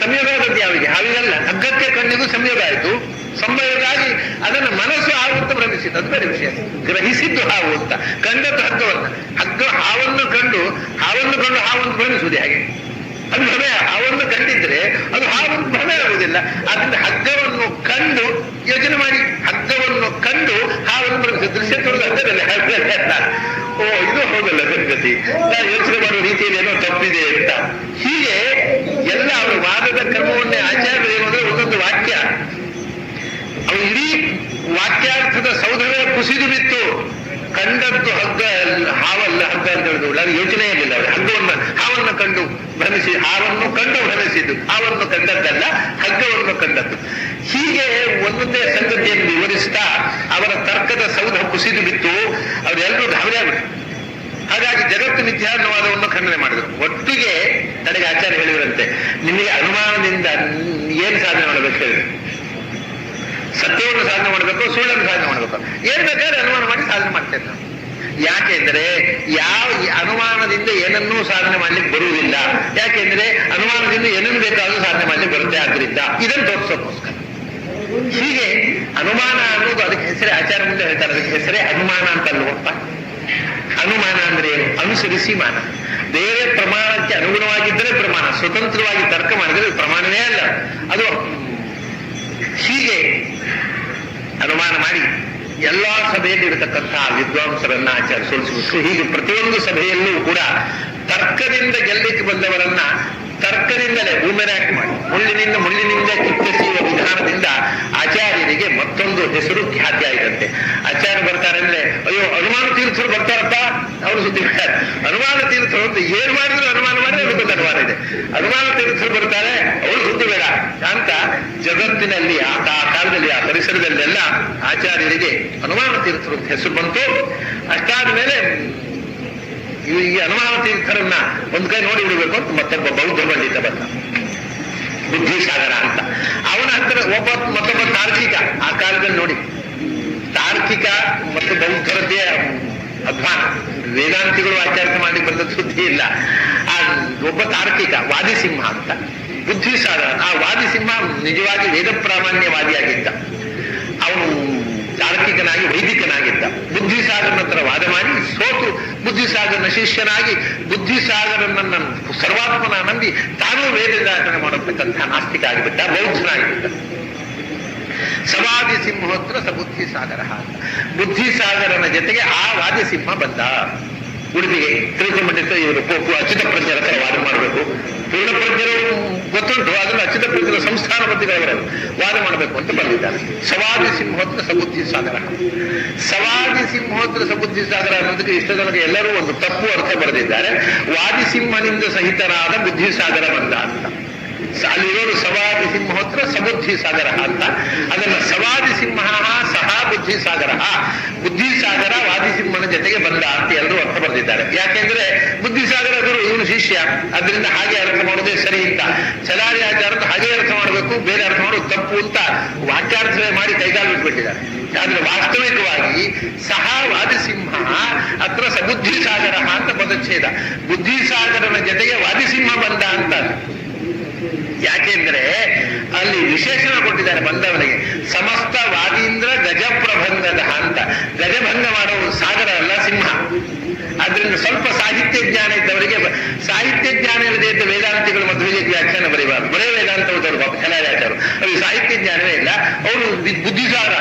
ಸಂಯೋಗ ಆದದ್ದು ಯಾವಿಗೆ? ಹಾವಿಗಲ್ಲ, ಹಗ್ಗಕ್ಕೆ ಕಣ್ಣಿಗೂ ಸಂಯೋಗ ಆಯಿತು. ಸಂಯೋಗ ಆಗಿ ಅದನ್ನು ಮನಸ್ಸು ಹಾವು ಅಂತ ಭ್ರಮಿಸಿದ್ದು, ಅದು ಬೇರೆ ವಿಷಯ. ಗ್ರಹಿಸಿದ್ದು ಹಾವು ಅಂತ, ಕಂಡದ್ದು ಹಗ್ಗವನ್ನ. ಹಾವನ್ನು ಕಂಡು ಹಾವನ್ನು ಭ್ರಮಿಸುವುದು ಹೇಗೆ? ಅದು ಭ್ರಮೆ. ಹಾವನ್ನು ಕಂಡಿದ್ರೆ ಅದು ಹಾವನ್ನು ಭ್ರಮೆ ಆಗುವುದಿಲ್ಲ. ಅದರಿಂದ ಹಗ್ಗವನ್ನು ಕಂಡು ಯೋಚನೆ ಮಾಡಿ, ಹಗ್ಗವನ್ನು ಕಂಡು ಹಾವನ್ನು ಭ್ರಮಿಸುದು. ದೃಶ್ಯ ತೋರುದು ಹಗ್ಗದಲ್ಲಿ ಇದು ಹೋಗಲ್ಲ ಸಂಗತಿ. ನಾನು ಯೋಚನೆ ಮಾಡುವ ರೀತಿಯಲ್ಲಿ ಏನೋ ತಪ್ಪಿದೆ ಅಂತ. ಹೀಗೆ ಎಲ್ಲ ಅವರ ವಾದದ ಕ್ರಮವನ್ನೇ ಆಚಾರ್ಯರು ಏನಂದ್ರೆ ಒಂದೊಂದು ವಾಕ್ಯ, ಅವು ಇಡೀ ವಾಕ್ಯಾರ್ಥದ ಸೌಧವೇ ಕುಸಿದು ಬಿತ್ತು. ಕಂಡದ್ದು ಹಗ್ಗ ಹಾವಲ್ಲ, ಹಗ್ಗ ಅಂತ ಹೇಳಿದ್ರು ಅದು ಯೋಚನೆ ಇರಲಿಲ್ಲ ಅವರು. ಹಾವನ್ನು ಕಂಡು ಭ್ರಮಿಸಿ, ಹಾವನ್ನು ಕಂಡು ಭ್ರಮಿಸಿದ್ದು, ಹಾವನ್ನು ಕಂಡದ್ದಲ್ಲ ಹಗ್ಗವನ್ನು ಕಂಡದ್ದು. ಹೀಗೆ ಒಂದೊಂದೇ ಸಂಗತಿಯನ್ನು ವಿವರಿಸ್ತಾ ಅವರ ತರ್ಕದ ಸೌಧ ಕುಸಿದು ಬಿತ್ತು. ಅವರೆಲ್ಲರೂ ಗಾಬರಿ ಆಗ್ಬಿಟ್ರು. ಹಾಗಾಗಿ ಜಗತ್ತು ಮಿಥ್ಯಾನ್ವಾದವನ್ನು ಖಂಡನೆ ಮಾಡಿದ್ರು. ಒಟ್ಟಿಗೆ ತಡೆಗೆ ಆಚಾರ್ಯ ಹೇಳಿದ್ರಂತೆ, ನಿಮಗೆ ಅನುಮಾನದಿಂದ ಏನು ಸಾಧನೆ ಮಾಡಬೇಕು ಹೇಳಿ? ಸತ್ಯವನ್ನು ಸಾಧನೆ ಮಾಡಬೇಕು, ಸುಳ್ಳನ್ನು ಸಾಧನೆ ಮಾಡಬೇಕು, ಏನ್ ಬೇಕಾದ್ರೆ ಅನುಮಾನ ಮಾಡಿ ಸಾಧನೆ ಮಾಡ್ತೇನೆ ನಾವು. ಯಾಕೆಂದ್ರೆ ಯಾವ ಅನುಮಾನದಿಂದ ಏನನ್ನೂ ಸಾಧನೆ ಮಾಡ್ಲಿಕ್ಕೆ ಬರುವುದಿಲ್ಲ. ಯಾಕೆಂದ್ರೆ ಅನುಮಾನದಿಂದ ಏನನ್ನು ಬೇಕಾದ್ರೂ ಸಾಧನೆ ಮಾಡ್ಲಿಕ್ಕೆ ಬರುತ್ತೆ. ಆದ್ರಿಂದ ಇದನ್ನು ತೋರಿಸೋಕ್ಕೋಸ್ಕರ ಹೀಗೆ ಅನುಮಾನ ಅನ್ನೋದು, ಅದಕ್ಕೆ ಹೆಸರೇ ಆಚಾರ್ಯ ಮುಂದೆ ಹೇಳ್ತಾರೆ, ಅದಕ್ಕೆ ಹೆಸರೇ ಅನುಮಾನ ಅಂತ ಅಲ್ವಪ್ಪ. ಅನುಮಾನ ಅಂದ್ರೆ ಏನು? ಅನುಸರಿಸಿ ಮಾನ. ಬೇರೆ ಪ್ರಮಾಣಕ್ಕೆ ಅನುಗುಣವಾಗಿದ್ದರೆ ಪ್ರಮಾಣ, ಸ್ವತಂತ್ರವಾಗಿ ತರ್ಕ ಮಾಡಿದರೆ ಪ್ರಮಾಣವೇ ಅಲ್ಲ ಅದು. ಹೀಗೆ ಅನುಮಾನ ಮಾಡಿ ಎಲ್ಲಾ ಸಭೆಯಲ್ಲಿ ಇರತಕ್ಕಂತಹ ವಿದ್ವಾಂಸರನ್ನ ಆಚಾರ್ಯ ಸೋಲಿಸಿಬಿಟ್ಟು, ಹೀಗೆ ಪ್ರತಿಯೊಂದು ಸಭೆಯಲ್ಲೂ ಕೂಡ ತರ್ಕದಿಂದ ಗೆಲ್ಲಕ್ಕೆ ಬಂದವರನ್ನ ತರ್ಕದಿಂದಲೇ ಬೂಮೆರಾಕ್ ಮಾಡಿ ಮುಳ್ಳಿನಿಂದ ಕಿತ್ತೆಸೆಯುವ ವಿಧಾನದಿಂದ ಆಚಾರ್ಯರಿಗೆ ಮತ್ತೊಂದು ಹೆಸರು ಖ್ಯಾತಿ ಆಯಿತಂತೆ. ಆಚಾರ್ಯ ಬರ್ತಾರೆ ಅಂದ್ರೆ, ಅಯ್ಯೋ ಅನುಮಾನ ತೀರ್ಥರು ಬರ್ತಾರಪ್ಪ, ಅವರು ಸುದ್ದಿ ಬಿಡ್ತಾರೆ. ಅನುಮಾನ ತೀರ್ಥರು ಅಂತ ಏನ್ ಮಾಡಿದ್ರು ಅನುಮಾನ ಮಾಡಿದ್ರೆ ಅದಕ್ಕೊಂದು ಅನುಮಾನ ಇದೆ. ಅನುಮಾನ ತೀರ್ಥರು ಬರ್ತಾರೆ, ಅವರು ಸುದ್ದಿ ಬೇಡ ಅಂತ ಜಗತ್ತಿನಲ್ಲಿ ಆ ಕಾಲದಲ್ಲಿ ಆ ಪರಿಸರದಲ್ಲೆಲ್ಲ ಆಚಾರ್ಯರಿಗೆ ಅನುಮಾನ ತೀರ್ಥರು ಅಂತ ಹೆಸರು ಬಂತು. ಅಷ್ಟಾದ ಮೇಲೆ ಈ ಅನುಮಾನ ತೀರ್ಥರನ್ನ ಒಂದ್ ಕೈ ನೋಡಿ ಬಿಡಬೇಕು ಅಂತ ಮತ್ತೊಬ್ಬ ಬೌದ್ಧ ಪಂಡಿತ ಬಂದ, ಬುದ್ಧಿಸಾಗರ ಅಂತ. ಅವನ ಹತ್ರ ಮತ್ತೊಬ್ಬ ತಾರ್ಕಿಕ. ಆ ಕಾಲದಲ್ಲಿ ನೋಡಿ, ತಾರ್ಕಿಕ ಮತ್ತು ಬೌದ್ಧರದ್ದೇ ಅಧ್ವಾನ. ವೇದಾಂತಿಗಳು ಆಚಾರ್ಯ ಮಾಡಿ ಬಂದ ಸುದ್ದಿ ಇಲ್ಲ. ಆ ಒಬ್ಬ ತಾರ್ಕಿಕ ವಾದಿಸಿಂಹ ಅಂತ, ಬುದ್ಧಿಸಾಗರ. ಆ ವಾದಿಸಿಂಹ ನಿಜವಾಗಿ ವೇದ ಪ್ರಾಮಾಣ್ಯವಾದಿಯಾಗಿದ್ದ. ಅವನು ತಾರ್ಕಿಕನಾಗಿ ವೈದಿಕನಾಗಿದ್ದ. ಬುದ್ಧಿಸಾಗರನ ಹತ್ರ ವಾದ ಮಾಡಿ ಸೋತು ಬುದ್ಧಿಸಾಗರನ ಶಿಷ್ಯನಾಗಿ ಬುದ್ಧಿಸಾಗರನನ್ನ ಸರ್ವಾತ್ಮನ ನಂಬಿ ತಾನೂ ವೇದಾಚರಣೆ ಮಾಡತಕ್ಕಂಥ ನಾಸ್ತಿಕ ಆಗಿಬಿಟ್ಟ, ಬೌದ್ಧನಾಗಿಬಿಟ್ಟ. ಸವಾದಿಸಿಂಹೋತ್ರ ಸ ಬುದ್ಧಿಸಾಗರ ಅಂತ. ಬುದ್ಧಿಸಾಗರನ ಜೊತೆಗೆ ಆ ವಾದಿಸಿಂಹ ಬಂದ ಉಡುಪಿಗೆ. ತಿಳ್ಕೊಂಡ್ಬಿಟ್ಟಿತ್ತು ಇವರು ಪೋಪು ಅಚ್ಯುತ ಪ್ರಜ್ಞರ ಹತ್ರ ವಾದ ಮಾಡಬೇಕು. ಪೂರ್ಣ ಪ್ರಜ್ಞರು ಗೊತ್ತುಂಟು, ಅದನ್ನು ಅಚ್ಯುತ ಪ್ರಜ್ಞರ ಸಂಸ್ಥಾನ ಬುದ್ಧಿಗಳವರು ವಾದ ಮಾಡಬೇಕು ಅಂತ ಬಂದಿದ್ದಾರೆ. ಸವಾದಿ ಸಿಂಹೋತ್ರ ಸಬುದ್ಧಿ ಸಾಗರ. ಸವಾದಿ ಸಿಂಹೋತ್ರ ಸಬುದ್ಧಿ ಸಾಗರ ಅನ್ನೋದಕ್ಕೆ ಇಷ್ಟದೊಳಗೆ ಎಲ್ಲರೂ ಒಂದು ತಪ್ಪು ಅರ್ಥ ಬರೆದಿದ್ದಾರೆ. ವಾದಿಸಿಂಹನಿಂದ ಸಹಿತನಾದ ಬುದ್ಧಿಸಾಗರ ಬಂದ ಅಂತ. ಅಲ್ಲಿರೋರು ಸವಾದಿ ಸಿಂಹೋತ್ರ ಸಬುದ್ಧಿ ಸಾಗರ ಅಂತ. ಅದನ್ನ ಸವಾದಿ ಸಿಂಹ ಸಹ ಬುದ್ಧಿಸಾಗರ, ಬುದ್ಧಿಸಾಗರ ವಾದಿಸಿಂಹನ ಜೊತೆಗೆ ಬಂದ ಅಂತ ಎಲ್ಲರೂ ಅರ್ಥ ಬರೆದಿದ್ದಾರೆ. ಯಾಕೆಂದ್ರೆ ಬುದ್ಧಿಸಾಗರ ಗುರು ಇವನು ಶಿಷ್ಯ, ಅದರಿಂದ ಹಾಗೆ ಅರ್ಥ ಮಾಡೋದೇ ಸರಿ ಅಂತ. ಚಲಾರಿ ಆಚಾರದ ಹಾಗೆ ಅರ್ಥ ಮಾಡಬೇಕು, ಬೇರೆ ಅರ್ಥ ಮಾಡೋದು ತಪ್ಪು ಅಂತ ವಾಕ್ಯಾರ್ಥವೇ ಮಾಡಿ ಕೈಗಾಲು ಬಿಟ್ಬಿಟ್ಟಿದ್ದಾರೆ. ಆದ್ರೆ ವಾಸ್ತವಿಕವಾಗಿ ಸಹ ವಾದಿಸಿಂಹ ಅತ್ರ ಸಬುದ್ಧಿಸಾಗರ ಅಂತ ಪದಚ್ಛೇದ. ಬುದ್ಧಿಸಾಗರನ ಜೊತೆಗೆ ವಾದಿಸಿಂಹ ಬಂದ ಅಂತ. ಯಾಕೆಂದ್ರೆ ಅಲ್ಲಿ ವಿಶೇಷಣ ಕೊಟ್ಟಿದ್ದಾರೆ ಬಂದವನಿಗೆ. ಸಮಸ್ತ ವಾದೀಂದ್ರ ಗಜಪ್ರಭಂಗದ ಅಂತ. ಗಜಭಂಗ ಮಾಡುವ ಸಾಗರ ಅಲ್ಲ, ಸಿಂಹ. ಆದ್ರಿಂದ ಸ್ವಲ್ಪ ಸಾಹಿತ್ಯ ಜ್ಞಾನ ಇದ್ದವರಿಗೆ, ಸಾಹಿತ್ಯ ಜ್ಞಾನ ಇಲ್ಲದೆ ಇದ್ದ ವೇದಾಂತಿಗಳು ಮಧ್ವಿಗೆ ವ್ಯಾಖ್ಯಾನ ಬರೀಬಾರ್ದು. ಬರೇ ವೇದಾಂತ ಓದೋರು ಪಾಪ ಕಲಾಚಾರರು, ಅವ್ರಿಗೆ ಸಾಹಿತ್ಯ ಜ್ಞಾನವೇ ಇಲ್ಲ. ಅವರು ಬುದ್ಧಿಸಾರ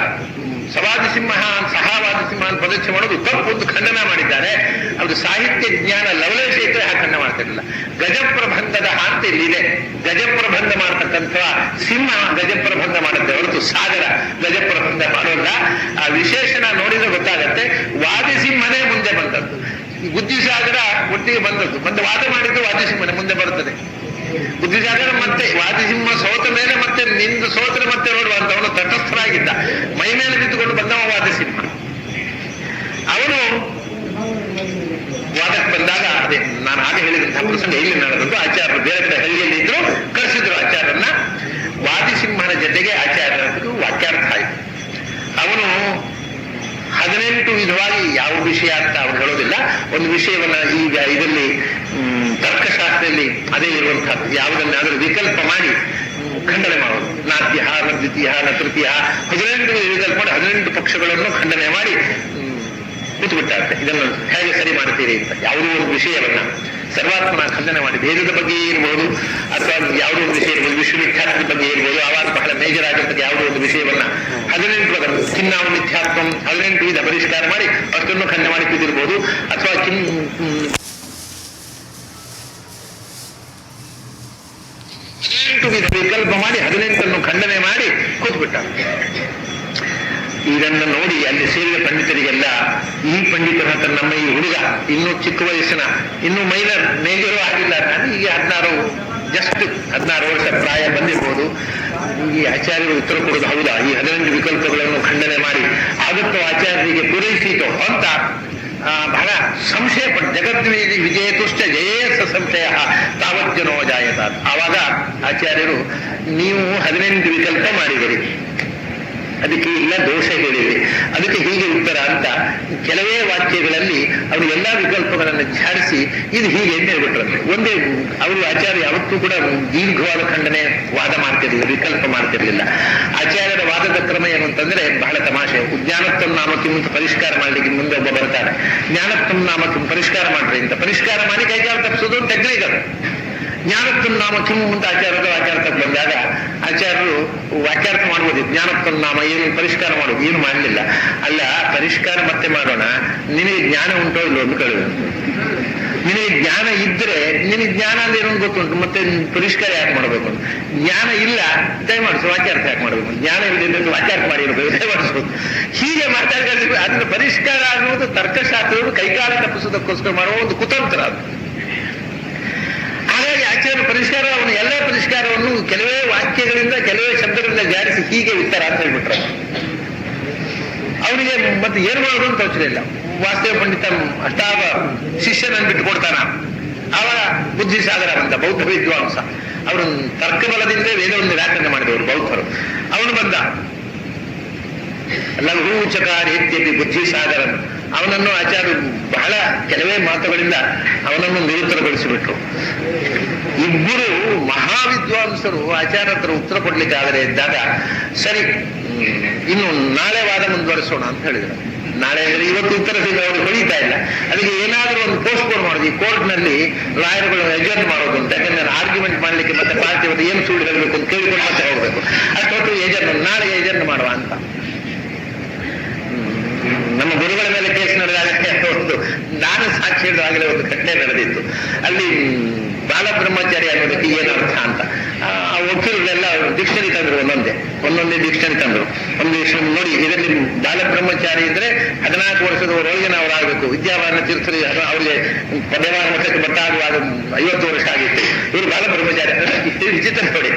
ಸವಾದಿಸಿಂಹ ಸಹವಾದಿಸಿಂಹ ಅಂತ ಪದಚ್ಛೆ ಮಾಡೋದು ತಪ್ಪು ಒಂದು ಖಂಡನ ಮಾಡಿದ್ದಾರೆ. ಅದು ಸಾಹಿತ್ಯ ಜ್ಞಾನ ಲವಲೇಶ ಇದ್ರೆ ಆ ಖಂಡನ ಮಾಡ್ತಿರಲಿಲ್ಲ. ಗಜಪ್ರಬಂಧದ ಅಂತ ಇಲ್ಲಿದೆ. ಗಜಪ್ರಬಂಧ ಮಾಡತಕ್ಕಂಥ ಸಿಂಹ ಗಜಪ್ರಬಂಧ ಮಾಡುತ್ತೆ ಹೊರತು ಸಾಗರ ಗಜಪ್ರಬಂಧ ಮಾಡೋಲ್ಲ. ಆ ವಿಶೇಷಣ ನೋಡಿದ್ರೆ ಗೊತ್ತಾಗತ್ತೆ. ವಾದಿಸಿಂಹನೇ ಮುಂದೆ ಬಂದದ್ದು, ಬುದ್ಧಿಸಾಗರ ಒಟ್ಟಿಗೆ ಬಂದದ್ದು. ಮತ್ತೆ ವಾದ ಮಾಡಿದ್ದು ವಾದಿಸಿಂಹನೇ ಮುಂದೆ ಬರುತ್ತದೆ. ಬುದ್ಧಿಸಾಗರ ಮತ್ತೆ ವಾದಿಸಿಂಹ ಸೋತ ಮೇಲೆ ಮತ್ತೆ ನಿಂದು ಸೋತರೆ ಮತ್ತೆ ನೋಡುವಂತ ಅವನು ತಟಸ್ಥರಾಗಿದ್ದ, ಮೈ ಮೇಲೆ ನಿಂತುಕೊಂಡು ಬಂದವ ವಾದಿಸಿಂಹ. ಅವನು ವಾದಕ್ಕೆ ಬಂದಾಗ ಅದೇ ನಾನು ಹಾಗೆ ಹೇಳಿದಂತಹ ಪ್ರಸಂಗ ಇಲ್ಲಿ ನಡೆದದ್ದು. ಆಚಾರ್ಯರು ಬೇರೆ ಕಡೆ ಹಳ್ಳಿಯಲ್ಲಿ ಇದ್ರು, ಕರೆಸಿದ್ರು ಆಚಾರ್ಯರನ್ನ. ವಾದಿಸಿಂಹನ ಜೊತೆಗೆ ಆಚಾರ್ಯರು ವಾಕ್ಯಾರ್ಥ ಆಯಿತು. ಅವನು 18 ವಿಧವಾಗಿ ಯಾವ ವಿಷಯ ಅಂತ ಅವ್ರು ಹೇಳೋದಿಲ್ಲ. ಒಂದು ವಿಷಯವನ್ನ ಈಗ ಇದರಲ್ಲಿ ತರ್ಕಶಾಸ್ತ್ರದಲ್ಲಿ ಅದೇ ಇರುವಂತಹ ಯಾವುದನ್ನಾದರೂ ವಿಕಲ್ಪ ಮಾಡಿ ಖಂಡನೆ ಮಾಡೋದು. ನಾದ್ಯ ನ ದ್ವಿತೀಯ ನ ತೃತೀಯ 18 ವಿಕಲ್ಪ ಮಾಡಿ 18 ಪಕ್ಷಗಳನ್ನು ಖಂಡನೆ ಮಾಡಿ ಕೂತ್ಬಿಟ್ಟಾರೆ. ಇದನ್ನು ಹೇಗೆ ಸರಿ ಮಾಡ್ತೀರಿ ಅಂತ. ಯಾವುದೋ ಒಂದು ವಿಷಯವನ್ನ ಸರ್ವಾತ್ಮನ ಖಂಡನೆ ಮಾಡಿ, ಭೇದದ ಬಗ್ಗೆ ಇರ್ಬೋದು ಅಥವಾ ಯಾವುದೋ ಒಂದು ವಿಷಯ ಇರ್ಬೋದು, ವಿಶ್ವಮಿಥ್ಯಾತ್ವದ ಬಗ್ಗೆ ಇರ್ಬೋದು, ಆವಾಗ ಬಹಳ ಮೇಜರ್ ಆಗಿರ್ತದೆ ಯಾವುದೋ ಒಂದು ವಿಷಯವನ್ನ 18 ಕಿನ್ನಾವು ಮಿಥ್ಯಾತ್ವ 18 ವಿಧ ಪರಿಷ್ಕಾರ ಮಾಡಿ ಅಷ್ಟನ್ನು ಖಂಡನೆ ಮಾಡಿ ಕೂತಿರ್ಬೋದು. ಅಥವಾ ವಿಧ ವಿಕಲ್ಪ ಮಾಡಿ 18 ಖಂಡನೆ ಮಾಡಿ ಕೂತ್ಬಿಟ್ಟ. ಇದನ್ನು ನೋಡಿ ಅಲ್ಲಿ ಸೇರಿದ ಪಂಡಿತರಿಗೆಲ್ಲ ಈ ಪಂಡಿತರ ಹತ್ರ ನಮ್ಮ ಈ ಹುಡುಗ ಇನ್ನೂ ಚಿಕ್ಕ ವಯಸ್ಸಿನ, ಇನ್ನೂ ಮೈನರ್, ಮೇಜರು ಆಗಿಲ್ಲ, ನಾನು ಈಗ 16 ವರ್ಷ ಪ್ರಾಯ ಬಂದಿರ್ಬೋದು. ಈ ಆಚಾರ್ಯರು ಉತ್ತರ ಕೊಡೋದು ಹೌದಾ, ಈ 18 ವಿಕಲ್ಪಗಳನ್ನು ಖಂಡನೆ ಮಾಡಿ ಆಗುತ್ತೋ ಆಚಾರ್ಯರಿಗೆ ಪೂರೈಸಿತೋ ಅಂತ ಬಹಳ ಸಂಶಯ ಪಟ್ಟು, ಜಗದ್ವೀದಿ ವಿಜಯತುಷ್ಟ ಜಯೇಸ ಸಂಶಯ ತಾವಜ್ಜನೋ ಜಾಯತ. ಆವಾಗ ಆಚಾರ್ಯರು ನೀವು 18 ವಿಕಲ್ಪ ಮಾಡಿದಿರಿ, ಅದಕ್ಕೆ ಇಲ್ಲ ದೋಷ ಹೇಳಿರಿ, ಅದಕ್ಕೆ ಹೀಗೆ ಉತ್ತರ ಅಂತ ಕೆಲವೇ ವಾಕ್ಯಗಳಲ್ಲಿ ಅವರು ಎಲ್ಲಾ ವಿಕಲ್ಪಗಳನ್ನು ಝಾಡಿಸಿ ಇದು ಹೀಗೆ ಅಂತ ಹೇಳ್ಬಿಟ್ರಂತೆ. ಒಂದೇ ಅವರು ಆಚಾರ್ಯ ಯಾವತ್ತೂ ಕೂಡ ದೀರ್ಘವಾದ ಖಂಡನೆ ವಾದ ಮಾಡ್ತಿರ್ಲಿಲ್ಲ, ವಿಕಲ್ಪ ಮಾಡ್ತಿರ್ಲಿಲ್ಲ. ಆಚಾರ್ಯರ ವಾದದ ಕ್ರಮ ಏನು ಅಂತಂದ್ರೆ ಬಹಳ ತಮಾಷೆ. ಜ್ಞಾನತ್ವಂ ನಾಮಕ್ಕೆ ಮುಂದೆ ಪರಿಷ್ಕಾರ ಮಾಡ್ಲಿಕ್ಕೆ ಮುಂದೆ ಒಬ್ಬ ಬರ್ತಾರೆ, ಜ್ಞಾನತ್ವಂ ನಾಮಕ್ಕೆ ಪರಿಷ್ಕಾರ ಮಾಡ್ರಿ ಅಂತ. ಪರಿಷ್ಕಾರ ಮಾಡಿ ಕೈಕಾಲು ತಪ್ಪಿಸೋದು ಅಂತ ಟೆಕ್ನಿಕ್. ಜ್ಞಾನತ್ವಂ ನಾಮ ಕಿಮ್ ಅಂತ ಆಚಾರ್ಯದ ವಾಕ್ಯಾರ್ಥಕ್ಕೆ ಬಂದಾಗ ಆಚಾರ್ಯರು ವಾಕ್ಯಾರ್ಥ ಮಾಡ್ಬೋದು, ಜ್ಞಾನತ್ವಂ ನಾಮ ಏನು ಪರಿಷ್ಕಾರ ಮಾಡೋದು, ಏನು ಮಾಡಲಿಲ್ಲ. ಅಲ್ಲ, ಪರಿಷ್ಕಾರ ಮತ್ತೆ ಮಾಡೋಣ, ನಿನಗೆ ಜ್ಞಾನ ಉಂಟೋ ಇಲ್ಲೋ ಅಂತ ಕೇಳಿದ್ರು. ನಿನಗೆ ಜ್ಞಾನ ಇದ್ರೆ ನಿನಗೆ ಜ್ಞಾನ ಅಂದ್ರೆ ಏನೋ ಗೊತ್ತುಂಟು, ಮತ್ತೆ ಪರಿಷ್ಕಾರ ಯಾಕೆ ಮಾಡಬೇಕು? ಜ್ಞಾನ ಇಲ್ಲ, ದಯಮಾಡಿಸು, ವಾಕ್ಯಾರ್ಥ ಯಾಕೆ ಮಾಡಬೇಕು? ಜ್ಞಾನ ಇಲ್ಲದಿದ್ರೆ ವಾಕ್ಯಾರ್ಥ ಮಾಡಿರ್ಬೇಕು, ದಯಮಾಡಿಸೋದು. ಹೀಗೆ ಮಾತಾಡ್ಕೊಂಡು ಅದನ್ನ ಪರಿಷ್ಕಾರ ಅನ್ನೋದು ತರ್ಕಶಾಸ್ತ್ರಗಳು ಕೈಕಾಲ ತಪ್ಪಿಸೋದಕ್ಕೋಸ್ಕರ ಮಾಡುವ ಒಂದು ಕುತಂತ್ರ ಅದು. ಹಾಗಾಗಿ ಆಚಾರ್ಯ ಪರಿಷ್ಕಾರ, ಅವನು ಎಲ್ಲ ಪರಿಷ್ಕಾರವನ್ನು ಕೆಲವೇ ವಾಕ್ಯಗಳಿಂದ ಕೆಲವೇ ಶಬ್ದಗಳಿಂದ ಜಾರಿಸಿ ಹೀಗೆ ಉತ್ತರ ಅಂತ ಹೇಳ್ಬಿಟ್ರು. ಅವನಿಗೆ ಮತ್ತೆ ಏನು ಮಾಡೋದು ಅಂತ ಯೋಚನೆ ಇಲ್ಲ. ವಾಸ್ತವ ಪಂಡಿತ ಅಷ್ಟಾವ ಶಿಷ್ಯನನ್ನು ಬಿಟ್ಟುಕೊಡ್ತಾನ. ಅವರ ಬುದ್ಧಿ ಸಾಗರ ಅಂತ ಬೌದ್ಧ ವಿದ್ವಾಂಸ, ಅವರು ತರ್ಕಬಲದಿಂದ ವೇದವನ್ನು ನಿರಾಕರಣೆ ಮಾಡಿದವರು ಬೌದ್ಧರು. ಅವನು ಬಂದ, ಲಘೂಚಕಾರಿ ಇತ್ಯಪಿ ಬುದ್ಧಿ ಸಾಗರನು. ಅವನನ್ನು ಆಚಾರ್ಯ ಬಹಳ ಕೆಲವೇ ಮಾತುಗಳಿಂದ ಅವನನ್ನು ನಿರುತ್ತರಗೊಳಿಸಿಬಿಟ್ರು. ಇಬ್ಬರು ಮಹಾವಿದ್ವಾಂಸರು ಆಚಾರ್ಯ ಹತ್ರ ಉತ್ತರ ಕೊಡ್ಲಿಕ್ಕಾಗದೆ ಇದ್ದಾಗ, ಸರಿ ಇನ್ನು ನಾಳೆ ವಾದ ಮುಂದುವರಿಸೋಣ ಅಂತ ಹೇಳಿದ್ರು. ನಾಳೆ ಇವತ್ತು ಉತ್ತರ ಸಿಗ ಅವರು ಹೊಡಿತಾ ಇಲ್ಲ, ಅದಕ್ಕೆ ಏನಾದರೂ ಒಂದು ಪೋಸ್ಟ್ಪೋನ್ ಮಾಡೋದು. ಈ ಕೋರ್ಟ್ನಲ್ಲಿ ಲಾಯರ್ಗಳು ಎಜೆಂಟ್ ಮಾಡೋದು ಅಂತ, ಯಾಕಂದ್ರೆ ಆರ್ಗ್ಯುಮೆಂಟ್ ಮಾಡ್ಲಿಕ್ಕೆ ಮತ್ತೆ ಪಾರ್ಟಿ ಅವತ್ತು ಏನು ಸುಳ್ಳು ಹೇಳಬೇಕು ಅಂತ ಕೇಳಿಕೊಂಡು ಮತ್ತೆ ಹೋಗ್ಬೇಕು. ಅಷ್ಟೊತ್ತು ಏಜೆಂಟ್ ನಾಳೆ ಏಜೆಂಟ್ ಮಾಡುವ ಅಂತ. ನಮ್ಮ ಗುರುಗಳ ಮೇಲೆ ಕೇಸ್ ನಡೆದಾಗ ಒಂದು ನಾನು ಸಾಕ್ಷಿ ಹೇಳಿದಾಗಲೇ ಒಂದು ಘಟನೆ ನಡೆದಿತ್ತು. ಅಲ್ಲಿ ಬಾಲಬ್ರಹ್ಮಚಾರಿ ಅನ್ನೋದಕ್ಕೆ ಏನು ಅರ್ಥ ಅಂತ ಆ ವಕೀಲರೆಲ್ಲ ಡಿಕ್ಷನರಿ ತಂದ್ರು, ಒಂದೊಂದೇ ಡಿಕ್ಷನರಿ ತಂದ್ರು. ಒಂದು ಡಿಕ್ಷನರಿ ನೋಡಿ, ಇದರಲ್ಲಿ ಬಾಲಬ್ರಹ್ಮಚಾರಿ ಇದ್ರೆ 14 ವರ್ಷದವರೊಳಗೆ ನಾವು ಆಗಬೇಕು. ವಿದ್ಯಾವಾನ ತೀರ್ಥರಿ ಅವ್ರಿಗೆ ಪದವಾನ ಮಠಕ್ಕೆ ಬಟ್ಟಾಗುವಾಗ 50 ವರ್ಷ ಆಗಿತ್ತು. ಇವರು ಬಾಲಬ್ರಹ್ಮಚಾರಿ, ವಿಚಿತ್ರ ನೋಡಿ.